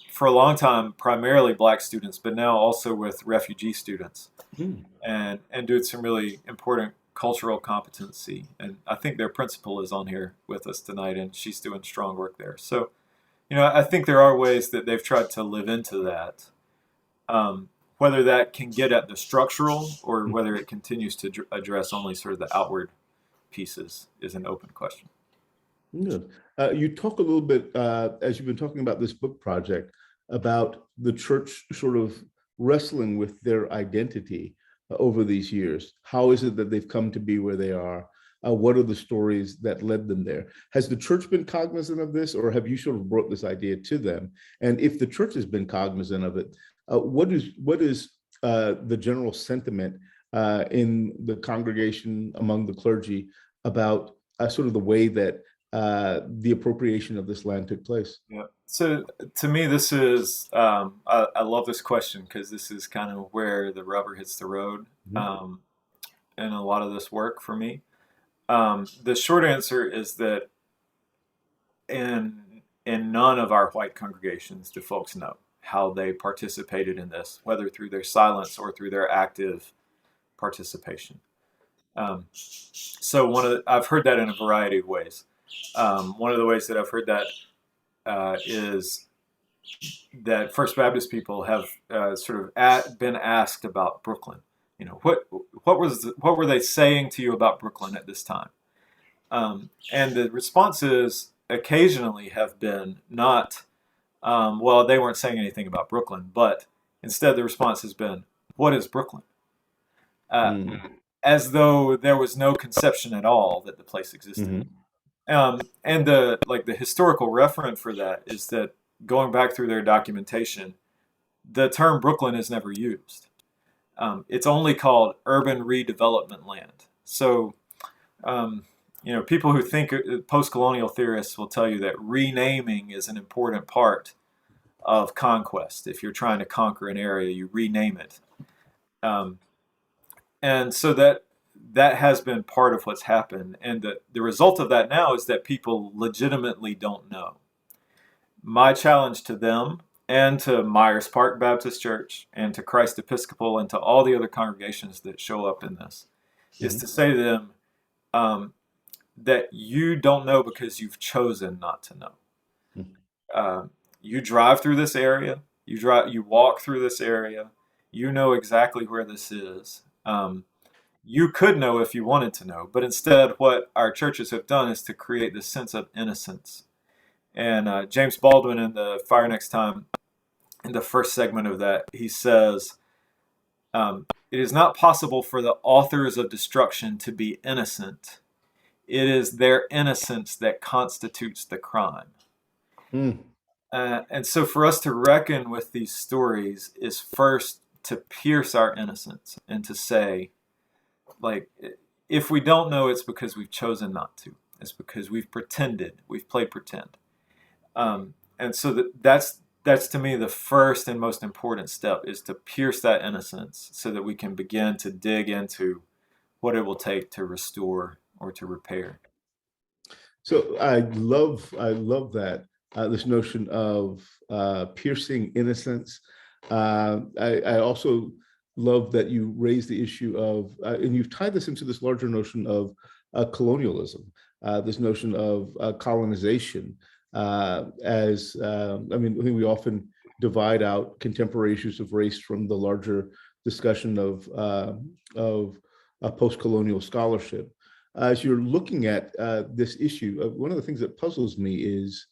for a long time, primarily black students, but now also with refugee students, Mhm. and doing some really important cultural competency. And I think their principal is on here with us tonight, and she's doing strong work there. So, I think there are ways that they've tried to live into that. Whether that can get at the structural or whether it continues to address only sort of the outward pieces is an open question. Good. You talk a little bit, as you've been talking about this book project, about the church sort of wrestling with their identity over these years. How is it that they've come to be where they are? What are the stories that led them there? Has the church been cognizant of this, or have you sort of brought this idea to them? And if the church has been cognizant of it, what is the general sentiment in the congregation among the clergy about sort of the way that the appropriation of this land took place? Yeah. So to me, this is I love this question because this is kind of where the rubber hits the road Mhm. in a lot of this work for me. The short answer is that in none of our white congregations do folks know how they participated in this, whether through their silence or through their active participation. So I've heard that in a variety of ways. One of the ways that I've heard that is that First Baptist people have sort of been asked about Brooklyn. What were they saying to you about Brooklyn at this time? And the responses occasionally have been not, well, they weren't saying anything about Brooklyn, but instead the response has been, what is Brooklyn? Uh, Mm. as though there was no conception at all that the place existed. Mhm. And the historical referent for that is that going back through their documentation, the term Brooklyn is never used. It's only called urban redevelopment land. So, people who think post-colonial theorists will tell you that renaming is an important part of conquest. If you're trying to conquer an area, you rename it. Um, and so that has been part of what's happened. And the result of that now is that people legitimately don't know. My challenge to them and to Myers Park Baptist Church and to Christ Episcopal and to all the other congregations that show up in this is to Mhm. say to them that you don't know because you've chosen not to know. Mhm. Uh, you drive through this area, you walk through this area, you know exactly where this is. You could know if you wanted to know, but instead, what our churches have done is to create this sense of innocence. And James Baldwin in the Fire Next Time, in the first segment of that, he says, it is not possible for the authors of destruction to be innocent. It is their innocence that constitutes the crime. Mm. And so for us to reckon with these stories is first to pierce our innocence and to say, like, if we don't know, it's because we've chosen not to. It's because we've pretended, we've played pretend. And so that's to me the first and most important step, is to pierce that innocence so that we can begin to dig into what it will take to restore or to repair. So I love that this notion of piercing innocence. I also love that you raise the issue of, and you've tied this into this larger notion of colonialism, this notion of colonization, I think we often divide out contemporary issues of race from the larger discussion of post-colonial scholarship. As you're looking at this issue, one of the things that puzzles me is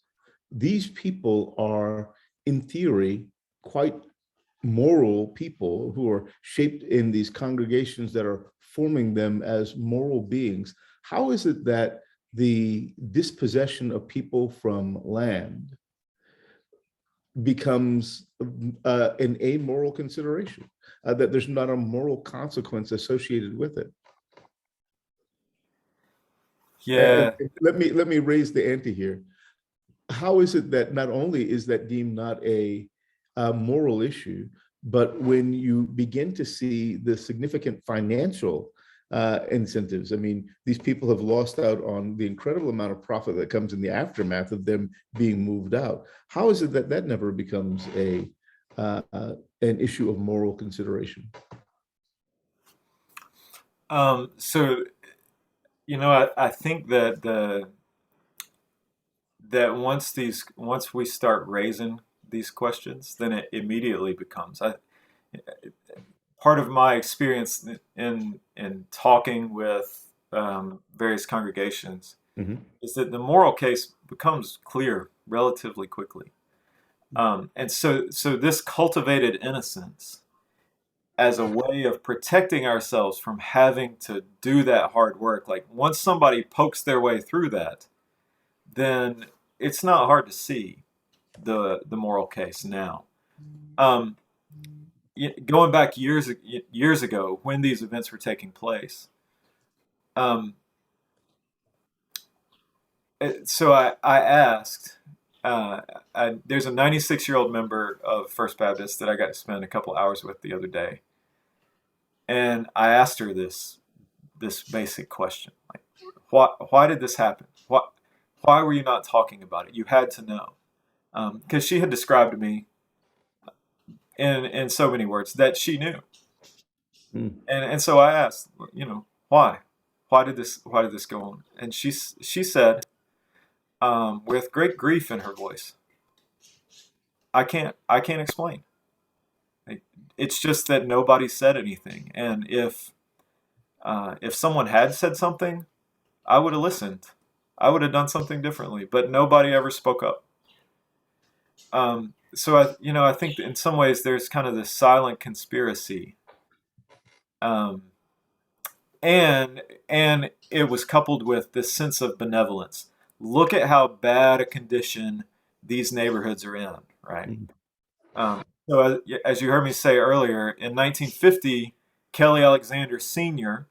these people are, in theory, quite moral people who are shaped in these congregations that are forming them as moral beings. How is it that the dispossession of people from land becomes an amoral consideration, that there's not a moral consequence associated with it? Yeah. Let me raise the ante here. How is it that not only is that deemed not a moral issue, but when you begin to see the significant financial incentives, I mean, these people have lost out on the incredible amount of profit that comes in the aftermath of them being moved out. How is it that that never becomes an issue of moral consideration? So, I think that once we start raising these questions, then it immediately becomes. Part of my experience in talking with various congregations Mm-hmm. is that the moral case becomes clear relatively quickly, and so this cultivated innocence as a way of protecting ourselves from having to do that hard work. Like once somebody pokes their way through that, then it's not hard to see the moral case now. Um, Going back years ago when these events were taking place, um, so I asked. Uh, there's a 96-year-old member of First Baptist that I got to spend a couple hours with the other day, and I asked her this basic question: like, why did this happen? Why were you not talking about it? You had to know, because she had described to me in so many words that she knew. Mm. And so I asked, why? Why did this go on? And she said, with great grief in her voice, I can't explain. It's just that nobody said anything. And if someone had said something, I would have listened. I would have done something differently. But nobody ever spoke up. So I think that in some ways there's kind of this silent conspiracy. Um, and it was coupled with this sense of benevolence. Look at how bad a condition these neighborhoods are in, right? Mm. So as you heard me say earlier, in 1950, Kelly Alexander Sr.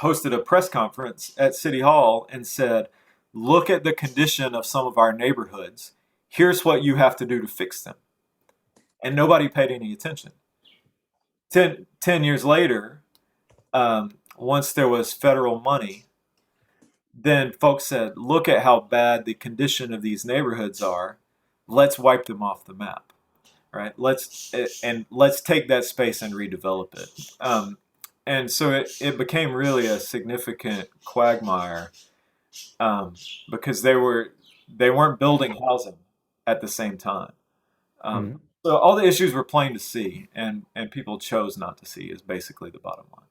hosted a press conference at City Hall and said, "Look at the condition of some of our neighborhoods. Here's what you have to do to fix them." And nobody paid any attention. 10 years later, once there was federal money, then folks said, look at how bad the condition of these neighborhoods are. Let's wipe them off the map, right? Let's take that space and redevelop it. And so it became really a significant quagmire, because they weren't building housing at the same time. Mm. So all the issues were plain to see, and people chose not to see, is basically the bottom line.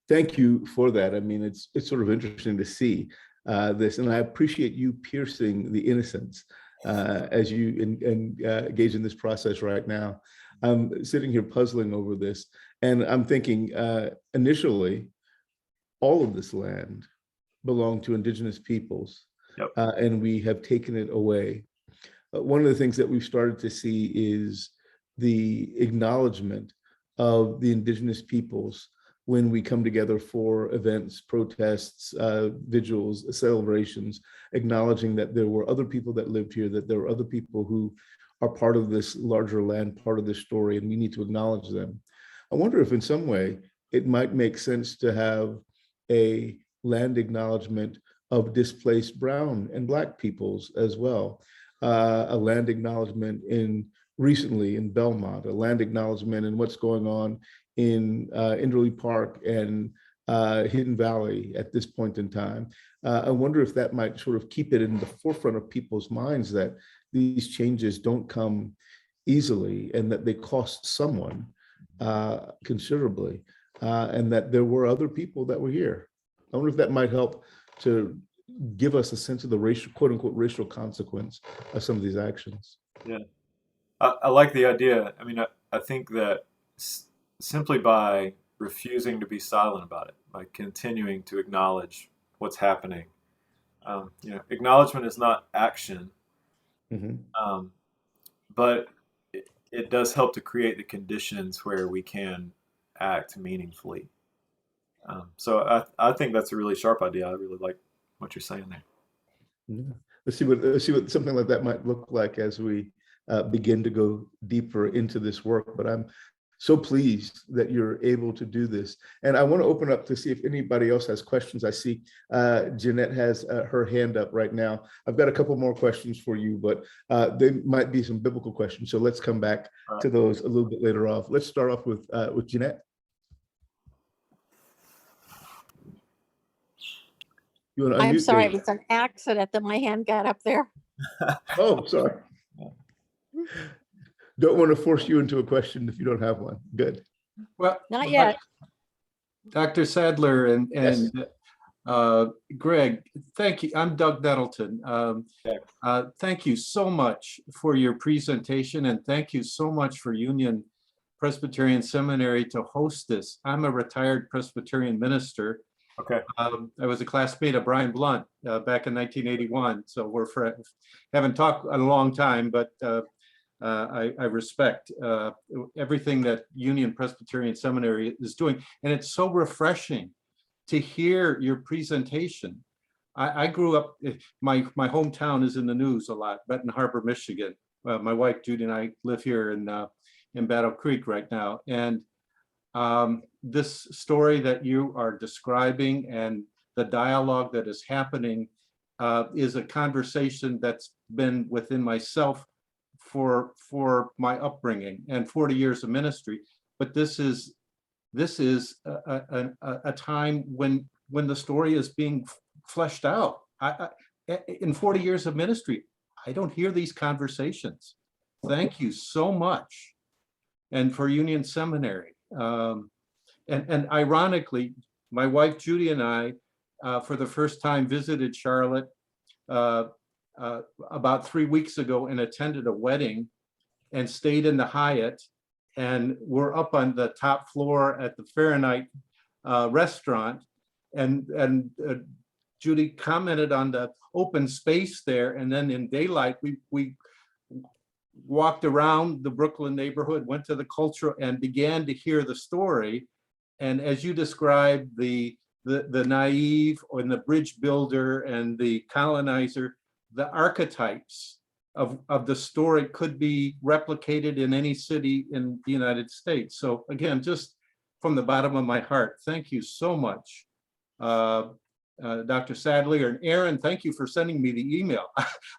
Thank you for that. I mean, it's sort of interesting to see this, and I appreciate you piercing the innocence as you engage in this process right now. I'm sitting here puzzling over this, and I'm thinking initially, all of this land belonged to Indigenous peoples, Yep. And we have taken it away. One of the things that we've started to see is the acknowledgement of the Indigenous peoples when we come together for events, protests, vigils, celebrations, acknowledging that there were other people that lived here, that there were other people who are part of this larger land, part of this story, and we need to acknowledge them. I wonder if in some way it might make sense to have a land acknowledgement of displaced brown and Black peoples as well. A land acknowledgement recently in Belmont, a land acknowledgement in what's going on in Inderley Park and Hidden Valley at this point in time. I wonder if that might sort of keep it in the forefront of people's minds that these changes don't come easily and that they cost someone considerably, and that there were other people that were here. I wonder if that might help to give us a sense of the racial, quote unquote, racial consequence of some of these actions. Yeah, I like the idea. I mean, I think that simply by refusing to be silent about it, by continuing to acknowledge what's happening, acknowledgement is not action, but it does help to create the conditions where we can act meaningfully. So I think that's a really sharp idea. I really like what you're saying there. Yeah. Let's see what something like that might look like as we begin to go deeper into this work. But I'm so pleased that you're able to do this. And I want to open up to see if anybody else has questions. I see Jeanette has her hand up right now. I've got a couple more questions for you, but they might be some biblical questions. So let's come back to those a little bit later off. Let's start off with Jeanette. I'm sorry, it was an accident that my hand got up there. Oh, sorry. Don't want to force you into a question if you don't have one. Good. Well, Not yet. Dr. Sadler and Yes. Greg, thank you. I'm Doug Nettleton. Thank you so much for your presentation, and thank you so much for Union Presbyterian Seminary to host this. I'm a retired Presbyterian minister. Okay. I was a classmate of Brian Blunt back in 1981, so we're friends. Haven't talked a long time, but I respect everything that Union Presbyterian Seminary is doing, and it's so refreshing to hear your presentation. I grew up, my hometown is in the news a lot, Benton Harbor, Michigan. My wife Judy and I live here in Battle Creek right now, and this story that you are describing and the dialogue that is happening is a conversation that's been within myself for my upbringing and 40 years of ministry. But this is a time when the story is being fleshed out. In 40 years of ministry, I don't hear these conversations. Thank you so much. And for Union Seminary. And ironically, my wife Judy and I, for the first time, visited Charlotte about 3 weeks ago and attended a wedding and stayed in the Hyatt, and we're up on the top floor at the Fahrenheit restaurant, and Judy commented on the open space there, and then in daylight we walked around the Brooklyn neighborhood, went to the cultural, and began to hear the story. And as you described, the naive and the bridge builder and the colonizer, the archetypes of the story could be replicated in any city in the United States. So again, just from the bottom of my heart, thank you so much. Dr. Sadler and Aaron, thank you for sending me the email.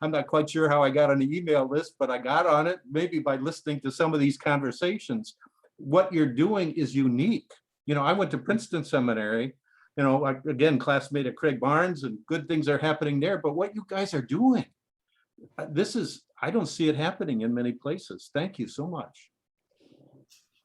I'm not quite sure how I got on the email list, but I got on it maybe by listening to some of these conversations. What you're doing is unique. I went to Princeton Seminary, again, classmate of Craig Barnes, and good things are happening there. But what you guys are doing, I don't see it happening in many places. Thank you so much.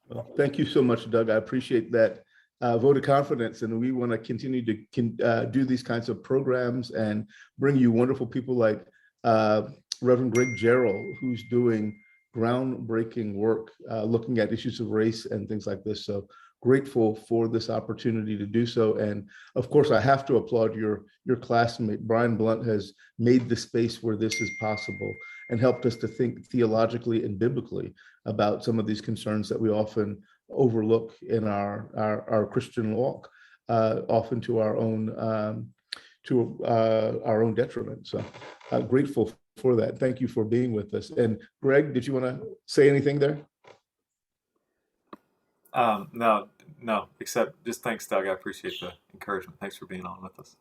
Well, thank you so much, Doug. I appreciate that vote of confidence, and we want to continue to do these kinds of programs and bring you wonderful people like Reverend Greg Jarrell, who's doing groundbreaking work looking at issues of race and things like this. So grateful for this opportunity to do so. And of course, I have to applaud your classmate. Brian Blunt has made the space where this is possible and helped us to think theologically and biblically about some of these concerns that we often overlook in our Christian walk, often to our own detriment. So grateful for that. Thank you for being with us. And Greg, did you want to say anything there? No, except just thanks, Doug. I appreciate the encouragement. Thanks for being on with us.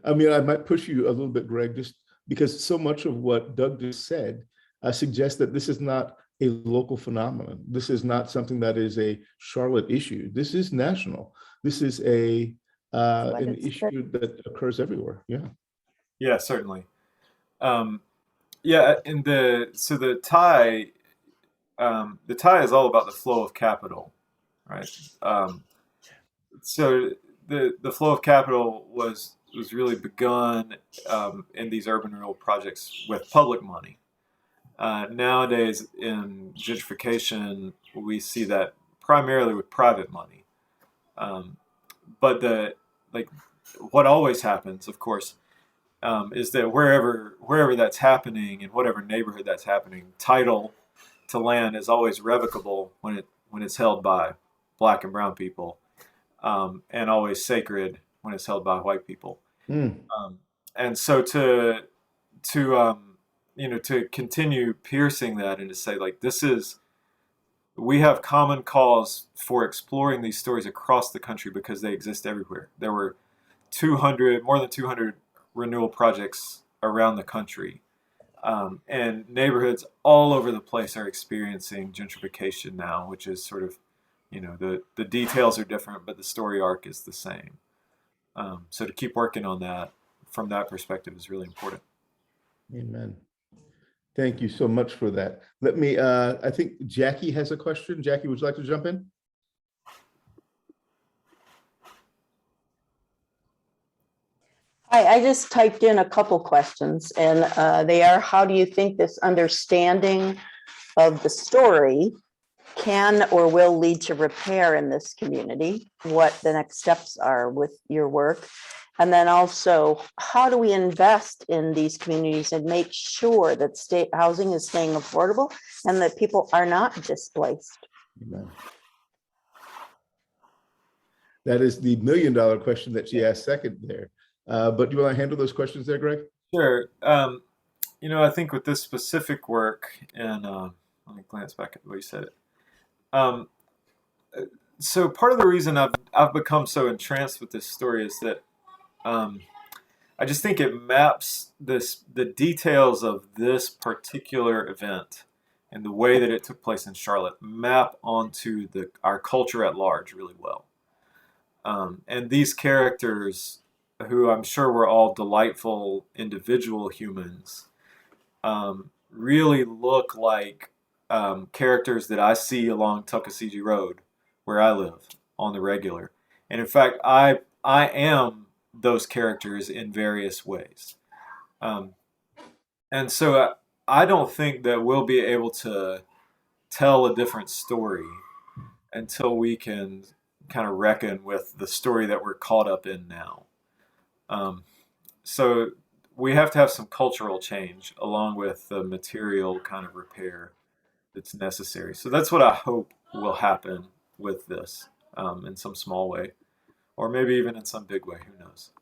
I mean, I might push you a little bit, Greg, just because so much of what Doug just said suggests that this is not a local phenomenon. This is not something that is a Charlotte issue. This is national. This is an issue that occurs everywhere. Yeah. Yeah, certainly. Yeah, and the tie is all about the flow of capital, right? So the flow of capital was really begun in these urban renewal projects with public money. Nowadays, in gentrification, we see that primarily with private money. But what always happens, of course, is that wherever that's happening, in whatever neighborhood that's happening, title to land is always revocable when it's held by Black and brown people, and always sacred when it's held by white people. And so to continue piercing that and to say, like, we have common cause for exploring these stories across the country because they exist everywhere. There were more than 200 renewal projects around the country. And neighborhoods all over the place are experiencing gentrification now, which is sort of, the details are different, but the story arc is the same. So to keep working on that from that perspective is really important. Amen. Thank you so much for that. Let me, I think Jackie has a question. Jackie, would you like to jump in? Hi, I just typed in a couple questions, and they are, how do you think this understanding of the story can or will lead to repair in this community? What the next steps are with your work? And then also, how do we invest in these communities and make sure that state housing is staying affordable and that people are not displaced? Amen. That is the $1,000,000 question that she asked second there. But do you want to handle those questions there, Greg? Sure. I think with this specific work, and let me glance back at the way you said it. So part of the reason I've become so entranced with this story is that I just think it maps the details of this particular event and the way that it took place in Charlotte map onto our culture at large really well. And these characters, who I'm sure were all delightful individual humans, really look like characters that I see along Tuckasegee Road, where I live on the regular. And in fact, I am those characters in various ways. And so I don't think that we'll be able to tell a different story until we can kind of reckon with the story that we're caught up in now. So we have to have some cultural change along with the material kind of repair that's necessary. So that's what I hope will happen with this, in some small way, or maybe even in some big way, who knows.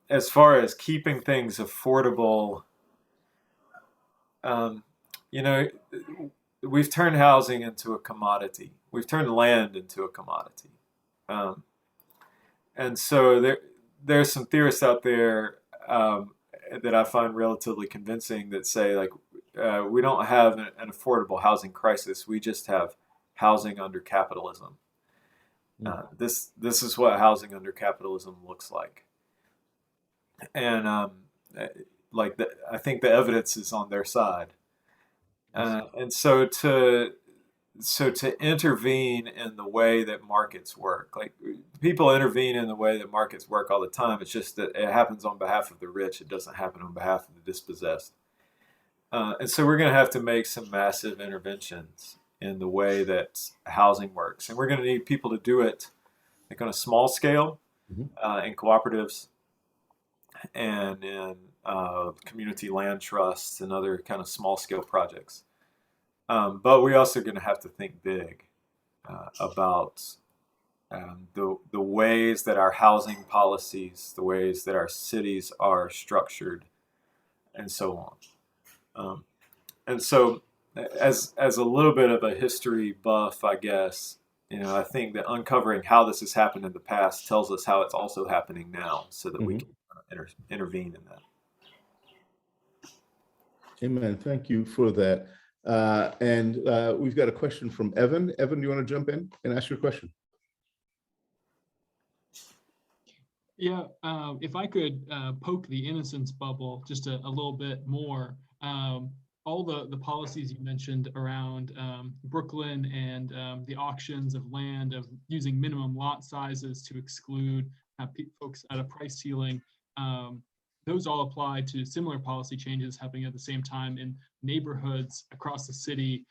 As far as keeping things affordable, we've turned housing into a commodity. We've turned land into a commodity. And so there's some theorists out there that I find relatively convincing that say, like, we don't have an affordable housing crisis. We just have housing under capitalism. This is what housing under capitalism looks like. And I think the evidence is on their side. And so to intervene in the way that markets work, like, people intervene in the way that markets work all the time. It's just that it happens on behalf of the rich. It doesn't happen on behalf of the dispossessed. And so we're going to have to make some massive interventions in the way that housing works. And we're going to need people to do it like on a small scale, in cooperatives and in community land trusts and other kind of small scale projects. But we also going to have to think big about the ways that our housing policies, the ways that our cities are structured, and so on. And so, as a little bit of a history buff, I guess, I think that uncovering how this has happened in the past tells us how it's also happening now, so that we can intervene in that. Amen. Thank you for that. And we've got a question from Evan. Evan, do you want to jump in and ask your question? Yeah, if I could poke the innocence bubble just a little bit more, all the policies you mentioned around Brooklyn and the auctions of land, of using minimum lot sizes to exclude folks at a price ceiling, those all apply to similar policy changes happening at the same time in neighborhoods across the city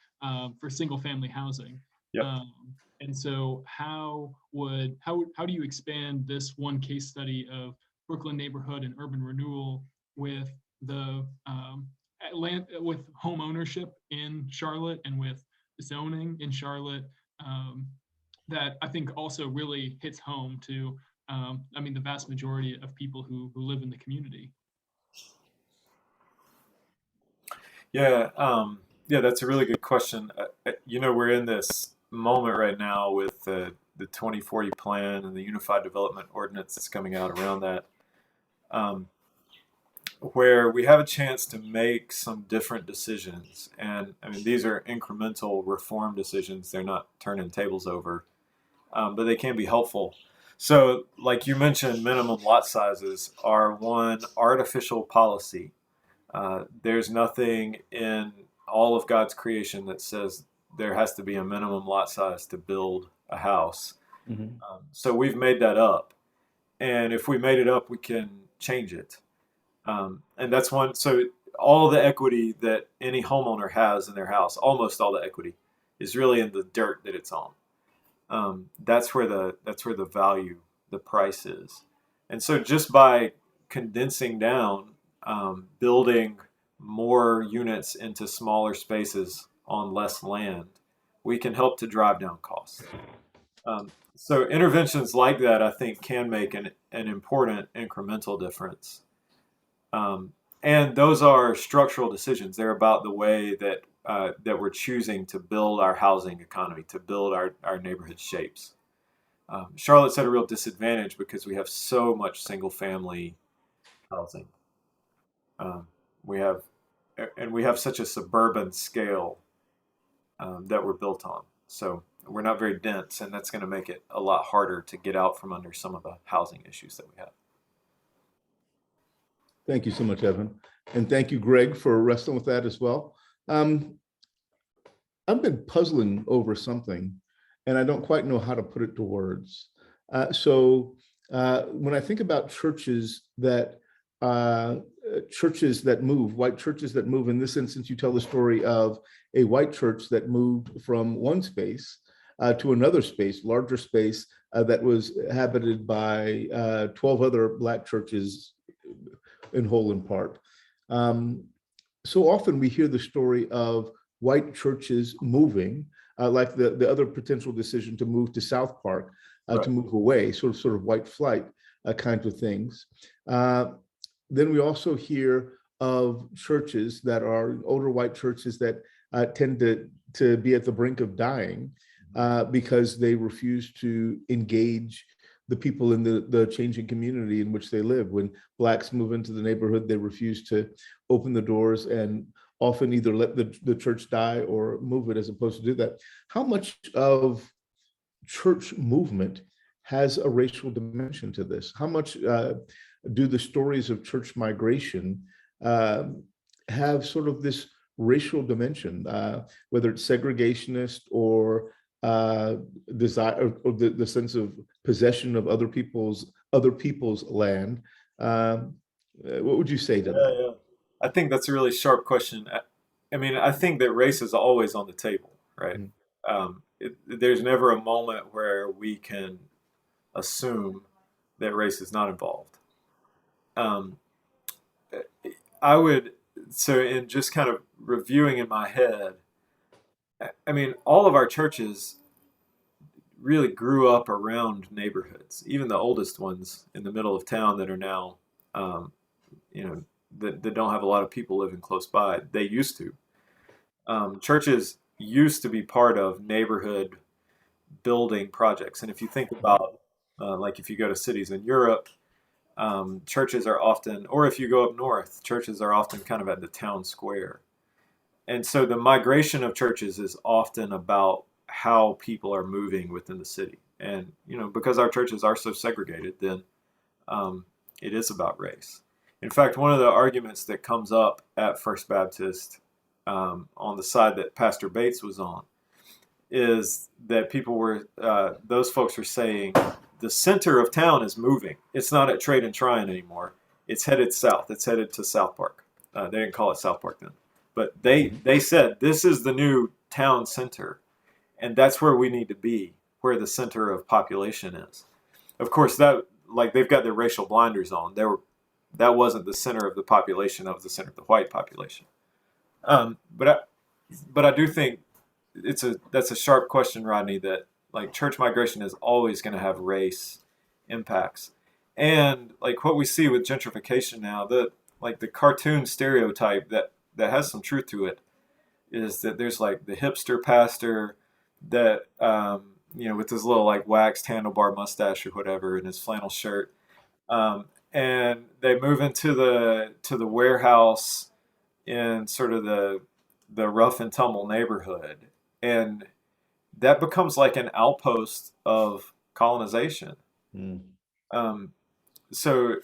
for single family housing. Yep. And so how do you expand this one case study of Brooklyn neighborhood and urban renewal with the land, with home ownership in Charlotte and with zoning in Charlotte, that I think also really hits home to the vast majority of people who live in the community? Yeah, that's a really good question. We're in this moment right now with the 2040 plan and the Unified Development Ordinance that's coming out around that, where we have a chance to make some different decisions. And I mean, these are incremental reform decisions. They're not turning tables over, but they can be helpful. So like you mentioned, minimum lot sizes are one artificial policy. There's nothing in all of God's creation that says there has to be a minimum lot size to build a house. Mm-hmm. So we've made that up. And if we made it up, we can change it. And that's one. So all the equity that any homeowner has in their house, almost all the equity, is really in the dirt that it's on. That's where the value, the price is. And so just by condensing down, building more units into smaller spaces on less land, we can help to drive down costs. So interventions like that, I think, can make an important incremental difference. And those are structural decisions. They're about the way that we're choosing to build our housing economy, to build our neighborhood shapes. Charlotte's at a real disadvantage because we have so much single family housing. We have such a suburban scale that we're built on. So we're not very dense, and that's going to make it a lot harder to get out from under some of the housing issues that we have. Thank you so much, Evan. And thank you, Greg, for wrestling with that as well. I've been puzzling over something, and I don't quite know how to put it to words. So when I think about churches that move, white churches that move, in this instance, you tell the story of a white church that moved from one space to another space, larger space, that was habited by 12 other Black churches in whole and part. So often we hear the story of white churches moving, like the other potential decision to move to South Park, right, to move away, sort of white flight kinds of things. Then we also hear of churches that are older white churches that tend to be at the brink of dying because they refuse to engage the people in the changing community in which they live. When Blacks move into the neighborhood, they refuse to open the doors and often either let the church die or move it as opposed to do that. How much of church movement has a racial dimension to this? How much do the stories of church migration have sort of this racial dimension, whether it's segregationist or desire, or the sense of possession of other people's land? What would you say to that? Yeah. I think that's a really sharp question. I mean, I think that race is always on the table, right? There's never a moment where we can assume that race is not involved. So in just kind of reviewing in my head, I mean, all of our churches really grew up around neighborhoods, even the oldest ones in the middle of town that are now, that don't have a lot of people living close by. They used to. Churches used to be part of neighborhood building projects. And if you think about, like if you go to cities in Europe, churches are often, or if you go up north, churches are often kind of at the town square. and so the migration of churches is often about how people are moving within the city. And, because our churches are so segregated, then it is about race. In fact, one of the arguments that comes up at First Baptist on the side that Pastor Bates was on is that those folks are saying the center of town is moving. It's not at Trade and Tryon anymore. It's headed south. It's headed to South Park. They didn't call it South Park then. But they said this is the new town center. And that's where we need to be, where the center of population is. Of course, they've got their racial blinders on. That wasn't the center of the population. That was the center of the white population. But I do think that's a sharp question, Rodney, that like church migration is always going to have race impacts. And like what we see with gentrification now, the cartoon stereotype that has some truth to it is that there's like the hipster pastor that, with his little like waxed handlebar mustache or whatever and his flannel shirt. And they move into the warehouse in sort of the rough and tumble neighborhood. And that becomes like an outpost of colonization. So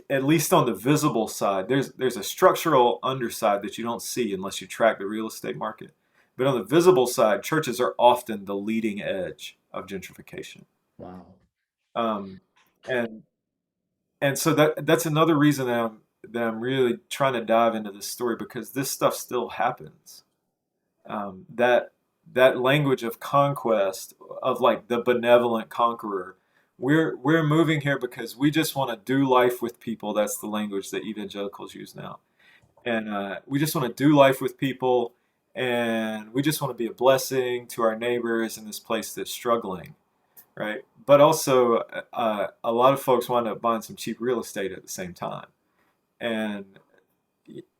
at least on the visible side, there's a structural underside that you don't see unless you track the real estate market. But on the visible side, churches are often the leading edge of gentrification. Wow. And so that's another reason that I'm really trying to dive into this story, because this stuff still happens. That language of conquest, of like the benevolent conqueror, we're moving here because we just want to do life with people. That's the language that evangelicals use now. And we just want to do life with people, and we just want to be a blessing to our neighbors in this place that's struggling, right? But also, a lot of folks wind up buying some cheap real estate at the same time. And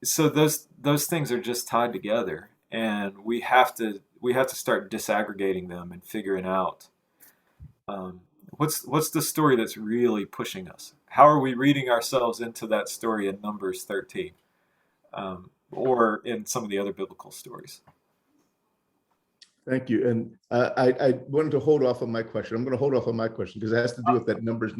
so those things are just tied together, and we have to start disaggregating them and figuring out what's the story that's really pushing us. How are we reading ourselves into that story in Numbers 13, or in some of the other biblical stories? Thank you. And I wanted to hold off on my question. I'm going to hold off on my question because it has to do with that Numbers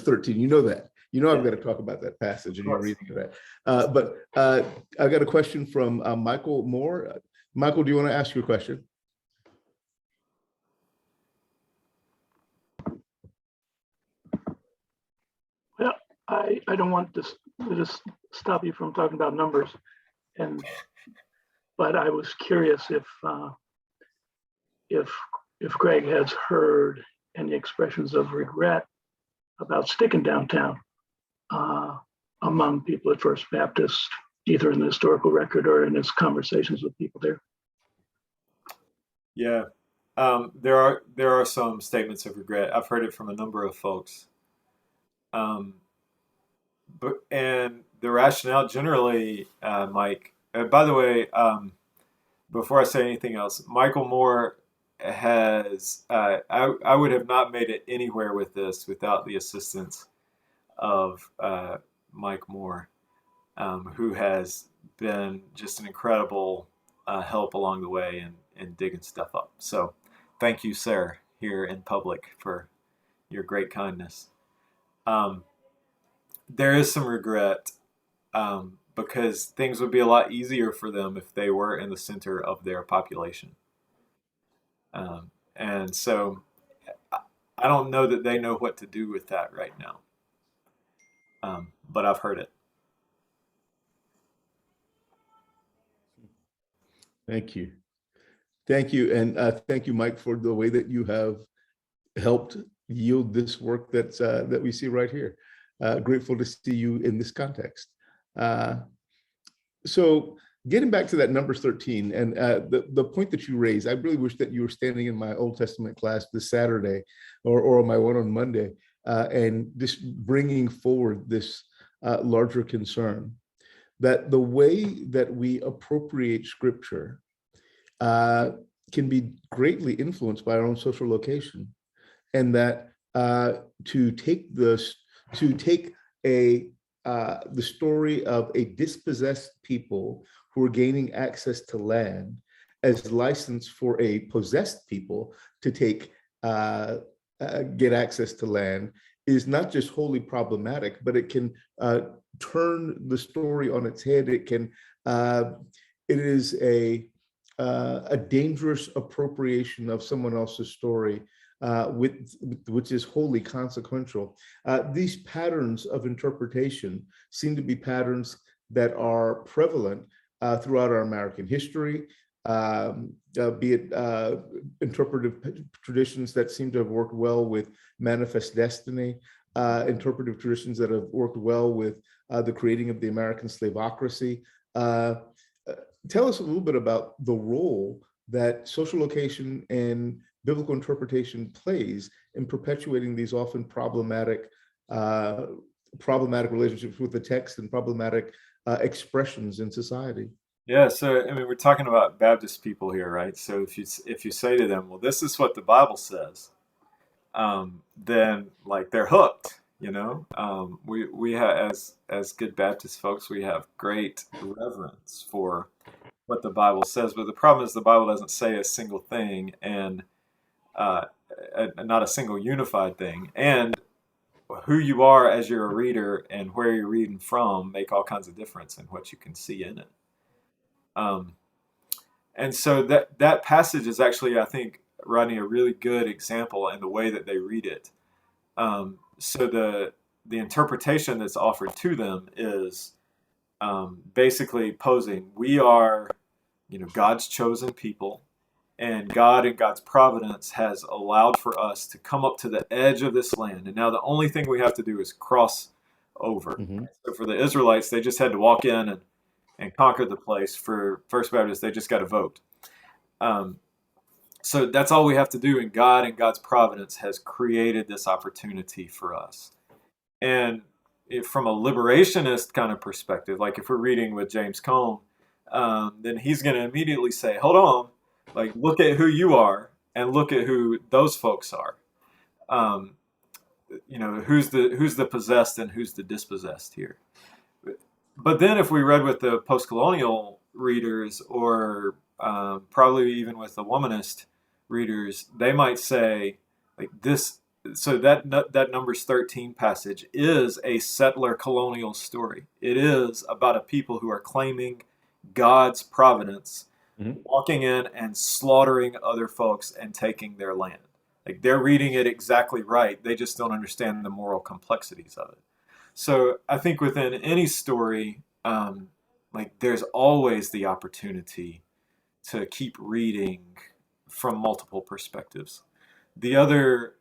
13. You know that. I'm going to talk about that passage and you're reading that. But I got a question from Michael Moore. Michael, do you want to ask your question? Well, I don't want to just stop you from talking about numbers, but I was curious if Greg has heard any expressions of regret about sticking downtown among people at First Baptist, either in the historical record or in his conversations with people there. Yeah, there are some statements of regret. I've heard it from a number of folks. And the rationale generally, Mike, by the way, before I say anything else, Michael Moore has, I would have not made it anywhere with this without the assistance of Mike Moore, who has been just an incredible help along the way in digging stuff up. So thank you, sir, here in public for your great kindness. There is some regret because things would be a lot easier for them if they were in the center of their population. And so I don't know that they know what to do with that right now. But I've heard it. Thank you. Thank you. And thank you, Mike, for the way that you have helped yield this work that we see right here. Grateful to see you in this context. So getting back to that Numbers 13 and the point that you raised, I really wish that you were standing in my Old Testament class this Saturday or my one on Monday and just bringing forward this larger concern that the way that we appropriate scripture can be greatly influenced by our own social location, and that to take the story of a dispossessed people who are gaining access to land as license for a possessed people to get access to land is not just wholly problematic, but it can turn the story on its head. It is a dangerous appropriation of someone else's story, which is wholly consequential. These patterns of interpretation seem to be patterns that are prevalent throughout our American history, be it interpretive traditions that seem to have worked well with manifest destiny, interpretive traditions that have worked well with the creating of the American slaveocracy. Tell us a little bit about the role that social location and biblical interpretation plays in perpetuating these often problematic relationships with the text and problematic expressions in society. Yeah, so I mean, we're talking about Baptist people here, right? So if you say to them, well, this is what the Bible says, then like they're hooked, you know. We have, as good Baptist folks, we have great reverence for what the Bible says, but the problem is the Bible doesn't say a single thing, and not a single unified thing, and who you are as you're a reader and where you're reading from make all kinds of difference in what you can see in it. And so that passage is actually, I think, Rodney, a really good example in the way that they read it. So the interpretation that's offered to them is basically posing, we are, God's chosen people, and God in God's providence has allowed for us to come up to the edge of this land. And now the only thing we have to do is cross over. Mm-hmm. So for the Israelites, they just had to walk in and conquer the place. For First Baptist, they just got to vote. So that's all we have to do, and God and God's providence has created this opportunity for us. And from a liberationist kind of perspective, like if we're reading with James Cone, then he's going to immediately say, hold on, like look at who you are and look at who those folks are. Who's the possessed and who's the dispossessed here. But then if we read with the post-colonial readers, or probably even with the Womanist readers, they might say, like this, so that Numbers 13 passage is a settler colonial story. It is about a people who are claiming God's providence, mm-hmm. walking in and slaughtering other folks and taking their land. Like they're reading it exactly right. They just don't understand the moral complexities of it. So I think within any story, like there's always the opportunity to keep reading from multiple perspectives. The other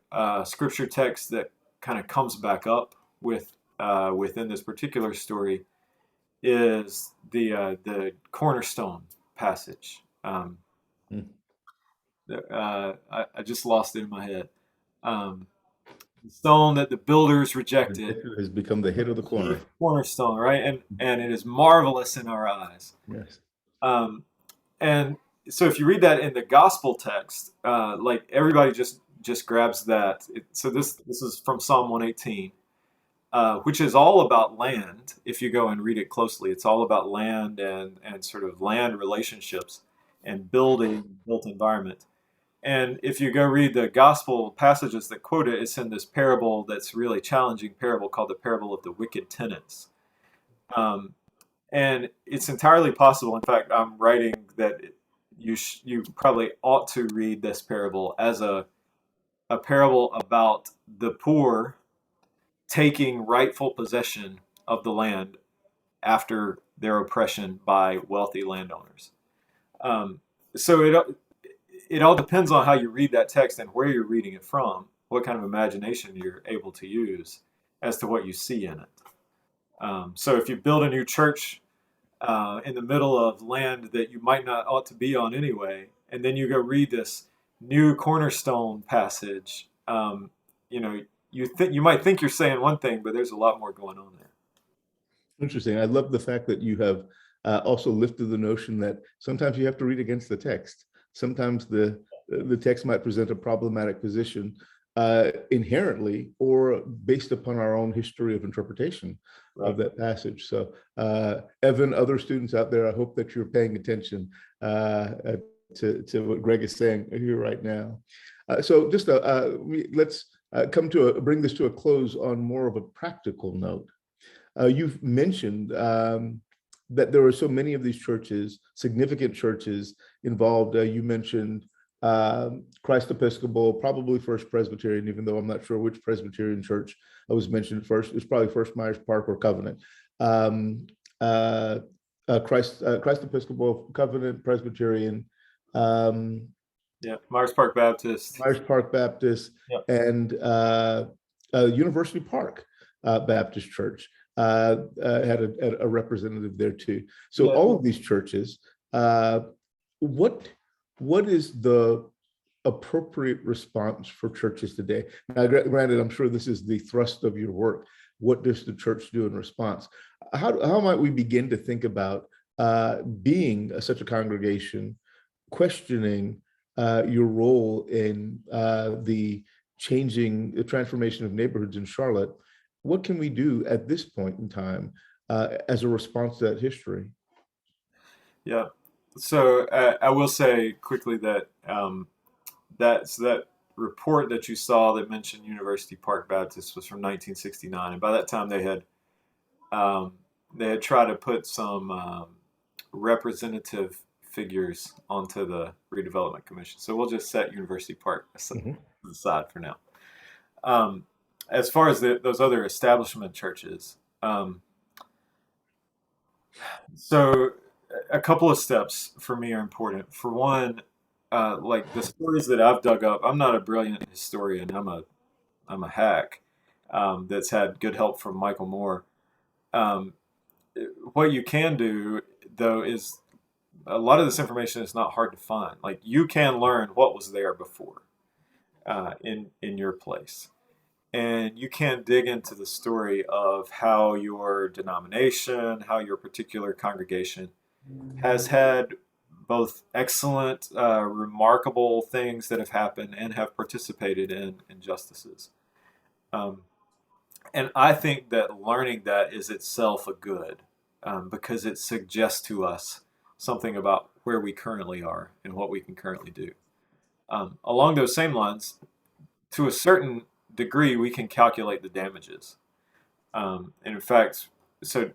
scripture text that kind of comes back up within this particular story is the Cornerstone Passage. I just lost it in my head. The stone that the builders rejected has become the head of the corner. Cornerstone, right? And it is marvelous in our eyes. Yes. And so if you read that in the gospel text, like everybody just grabs that. So this is from Psalm 118, which is all about land. If you go and read it closely, it's all about land and sort of land relationships and built environment. And if you go read the gospel passages that quote it, it's in this parable that's really challenging parable called the parable of the wicked tenants. And it's entirely possible. In fact, I'm writing that you probably ought to read this parable as a parable about the poor taking rightful possession of the land after their oppression by wealthy landowners. So it all depends on how you read that text and where you're reading it from, what kind of imagination you're able to use as to what you see in it. So if you build a new church in the middle of land that you might not ought to be on anyway, and then you go read this new Cornerstone passage, you might think you're saying one thing, but there's a lot more going on there. Interesting. I love the fact that you have also lifted the notion that sometimes you have to read against the text. Sometimes the text might present a problematic position, inherently or based upon our own history of interpretation of that passage. So Evan, other students out there, I hope that you're paying attention to what Greg is saying here right now. So just let's bring this to a close on more of a practical note. You've mentioned that there are so many of these churches, significant churches involved. You mentioned Christ Episcopal, probably First Presbyterian, even though I'm not sure which Presbyterian church I was mentioned first. It's probably First Myers Park or Covenant. Christ Episcopal, Covenant, Presbyterian. Myers Park Baptist. Myers Park Baptist, and University Park Baptist Church had a representative there too. So all of these churches, what is the appropriate response for churches today? Now, granted, I'm sure this is the thrust of your work. What does the church do in response? How might we begin to think about being such a congregation, questioning your role in the transformation of neighborhoods in Charlotte? What can we do at this point in time as a response to that history? Yeah. So I will say quickly that that report that you saw that mentioned University Park Baptist was from 1969, and by that time they had tried to put some representative figures onto the redevelopment commission. So we'll just set University Park aside for now. As far as those other establishment churches, so a couple of steps for me are important. For one, like the stories that I've dug up, I'm not a brilliant historian. I'm a hack that's had good help from Michael Moore. What you can do though is a lot of this information is not hard to find. Like you can learn what was there before in your place. And you can dig into the story of how your denomination, how your particular congregation has had both excellent, remarkable things that have happened and have participated in injustices. And I think that learning that is itself a good, because it suggests to us something about where we currently are and what we can currently do. Along those same lines, to a certain degree, we can calculate the damages. And in fact, so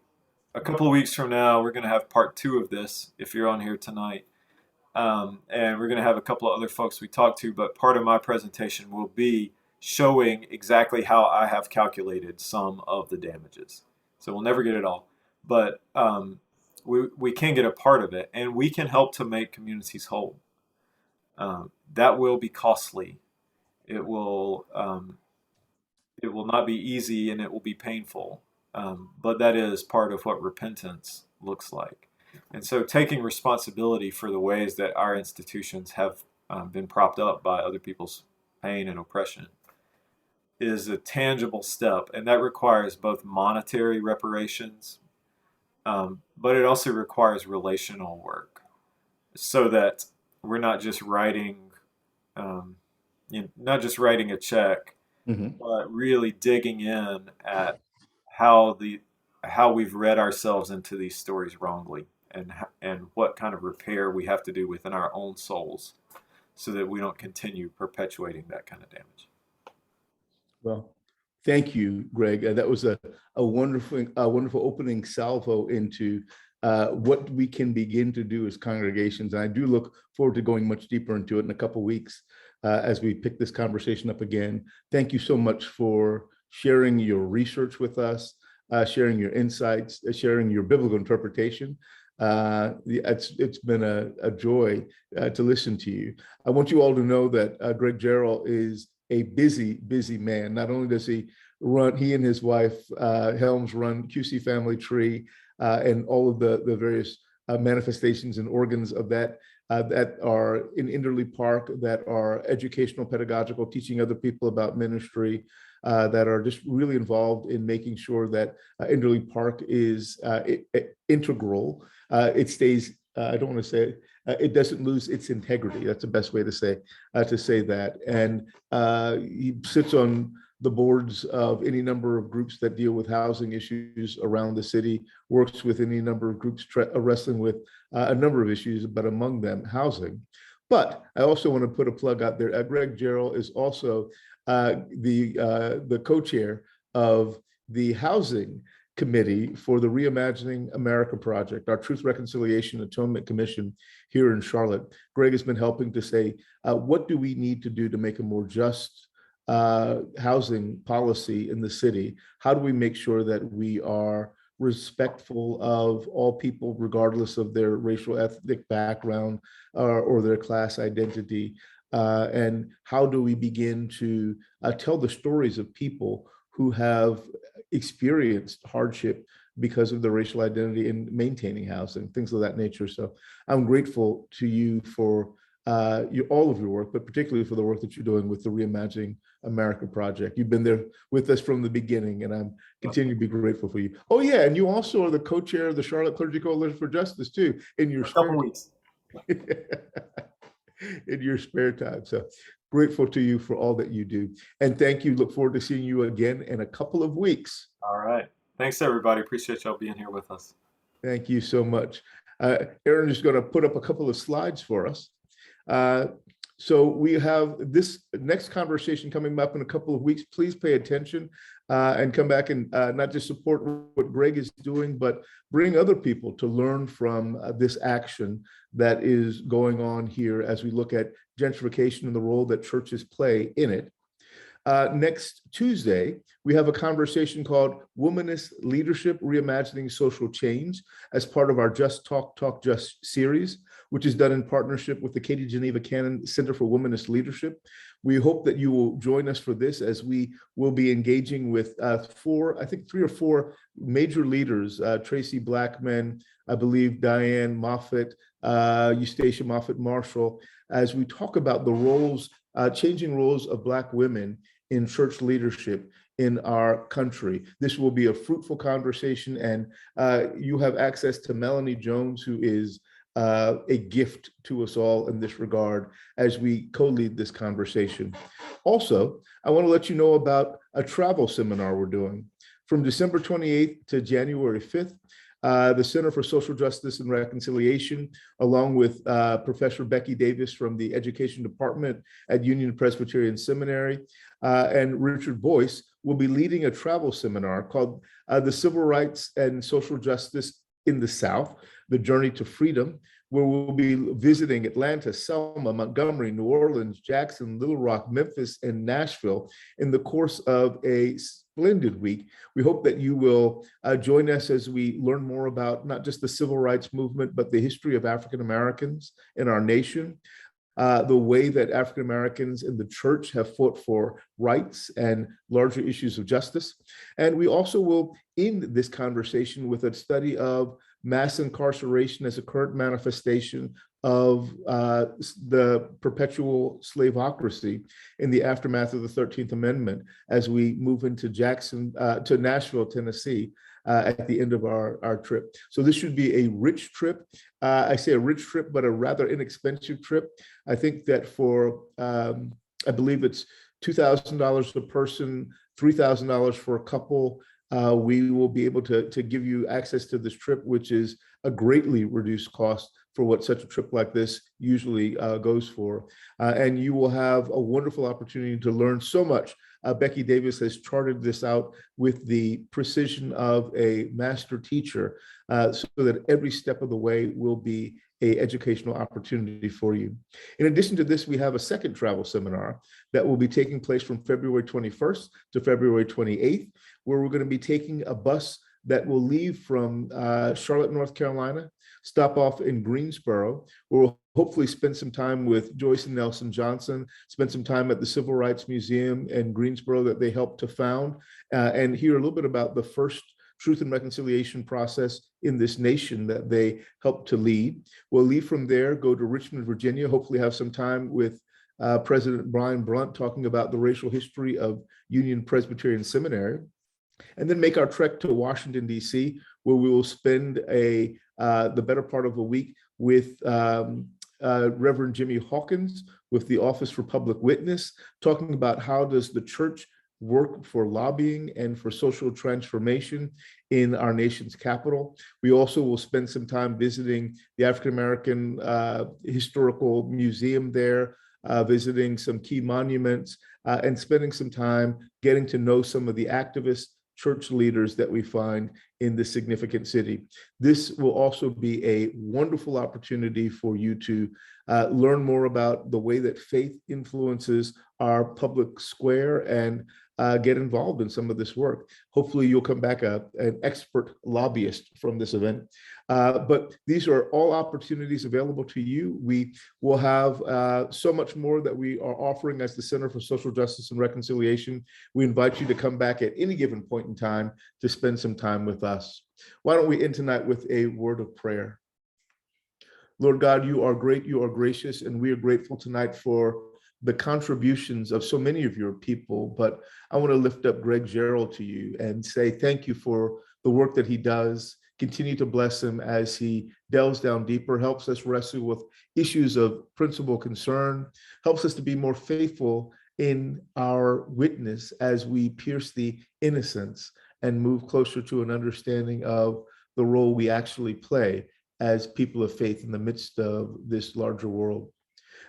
a couple of weeks from now, we're going to have part 2 of this, if you're on here tonight. And we're going to have a couple of other folks we talked to, but part of my presentation will be showing exactly how I have calculated some of the damages. So we'll never get it all, but we can get a part of it, and we can help to make communities whole. That will be costly. It will not be easy, and it will be painful. But that is part of what repentance looks like. And so taking responsibility for the ways that our institutions have been propped up by other people's pain and oppression is a tangible step. And that requires both monetary reparations, but it also requires relational work, so that we're not just writing a check, but really digging in at how we've read ourselves into these stories wrongly, and what kind of repair we have to do within our own souls so that we don't continue perpetuating that kind of damage. Well, thank you, Greg. That was a wonderful opening salvo into what we can begin to do as congregations. And I do look forward to going much deeper into it in a couple of weeks as we pick this conversation up again. Thank you so much for sharing your research with us, sharing your insights, sharing your biblical interpretation. It's been a joy to listen to you. I want you all to know that Greg Jarrell is a busy man. Not only does he and his wife Helms run QC Family Tree and all of the various manifestations and organs of that are in Inderley Park, that are educational, pedagogical, teaching other people about ministry, that are just really involved in making sure that Inderley Park is integral. It stays, I don't want to say it doesn't lose its integrity. That's the best way to say that. And he sits on the boards of any number of groups that deal with housing issues around the city, works with any number of groups wrestling with a number of issues, but among them housing. But I also want to put a plug out there. Greg Jarrell is also the co-chair of the Housing Committee for the Reimagining America Project, our Truth, Reconciliation, Atonement Commission here in Charlotte. Greg has been helping to say, what do we need to do to make a more just housing policy in the city? How do we make sure that we are respectful of all people, regardless of their racial, ethnic background or their class identity? And how do we begin to tell the stories of people who have experienced hardship because of their racial identity in maintaining housing, things of that nature. So I'm grateful to you for all of your work, but particularly for the work that you're doing with the Reimagining America Project. You've been there with us from the beginning, and I'm continue to be grateful for you. Oh yeah, and you also are the co-chair of the Charlotte Clergy Coalition for Justice too, in your spare time. In your spare time. So grateful to you for all that you do. And thank you. Look forward to seeing you again in a couple of weeks. All right. Thanks, everybody. Appreciate y'all being here with us. Thank you so much. Aaron is going to put up a couple of slides for us. So we have this next conversation coming up in a couple of weeks. Please pay attention and come back and not just support what Greg is doing, but bring other people to learn from this action that is going on here as we look at gentrification and the role that churches play in it. Next Tuesday, we have a conversation called Womanist Leadership, Reimagining Social Change as part of our Just Talk, Talk Just series, which is done in partnership with the Katie Geneva Cannon Center for Womanist Leadership. We hope that you will join us for this as we will be engaging with three or four major leaders, Tracy Blackman, I believe Diane Moffett, Eustacia Moffett Marshall, as we talk about the roles, changing roles of Black women in church leadership in our country. This will be a fruitful conversation, and you have access to Melanie Jones, who is a gift to us all in this regard as we co-lead this conversation. Also, I want to let you know about a travel seminar we're doing from December 28th to January 5th. The Center for Social Justice and Reconciliation, along with Professor Becky Davis from the Education Department at Union Presbyterian Seminary, and Richard Boyce will be leading a travel seminar called The Civil Rights and Social Justice in the South, The Journey to Freedom, where we'll be visiting Atlanta, Selma, Montgomery, New Orleans, Jackson, Little Rock, Memphis, and Nashville in the course of a splendid week. We hope that you will join us as we learn more about not just the civil rights movement, but the history of African Americans in our nation, the way that African Americans in the church have fought for rights and larger issues of justice. And we also will end this conversation with a study of mass incarceration as a current manifestation of the perpetual slaveocracy in the aftermath of the 13th Amendment as we move into to Nashville, Tennessee, at the end of our trip. So this should be a rich trip. I say a rich trip, but a rather inexpensive trip. I think that for, I believe it's $2,000 a person, $3,000 for a couple. We will be able to give you access to this trip, which is a greatly reduced cost for what such a trip like this usually goes for. And you will have a wonderful opportunity to learn so much. Becky Davis has charted this out with the precision of a master teacher so that every step of the way will be an educational opportunity for you. In addition to this, we have a second travel seminar that will be taking place from February 21st to February 28th, where we're going to be taking a bus that will leave from Charlotte, North Carolina, stop off in Greensboro, where we'll hopefully spend some time with Joyce and Nelson Johnson, spend some time at the Civil Rights Museum in Greensboro that they helped to found, and hear a little bit about the first truth and reconciliation process in this nation that they helped to lead. We'll leave from there, go to Richmond, Virginia, hopefully have some time with President Brian Blunt talking about the racial history of Union Presbyterian Seminary, and then make our trek to Washington, D.C., where we will spend a the better part of a week with Reverend Jimmy Hawkins with the Office for Public Witness, talking about how does the church work for lobbying and for social transformation in our nation's capital. We also will spend some time visiting the African American Historical Museum there, visiting some key monuments, and spending some time getting to know some of the activists, church leaders that we find in this significant city. This will also be a wonderful opportunity for you to learn more about the way that faith influences our public square and get involved in some of this work. Hopefully you'll come back an expert lobbyist from this event. But these are all opportunities available to you. We will have so much more that we are offering as the Center for Social Justice and Reconciliation. We invite you to come back at any given point in time to spend some time with us. Why don't we end tonight with a word of prayer? Lord God, you are great, you are gracious, and we are grateful tonight for the contributions of so many of your people. But I want to lift up Greg Jarrell to you and say thank you for the work that he does. Continue to bless him as he delves down deeper, helps us wrestle with issues of principal concern, helps us to be more faithful in our witness as we pierce the innocence and move closer to an understanding of the role we actually play as people of faith in the midst of this larger world.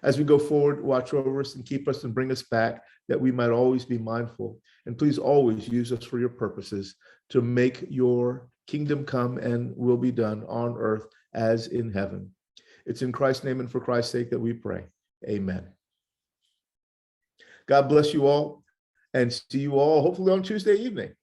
As we go forward, watch over us and keep us and bring us back, that we might always be mindful. And please always use us for your purposes to make your kingdom come and will be done on earth as in heaven. It's in Christ's name and for Christ's sake that we pray. Amen. God bless you all, and see you all hopefully on Tuesday evening.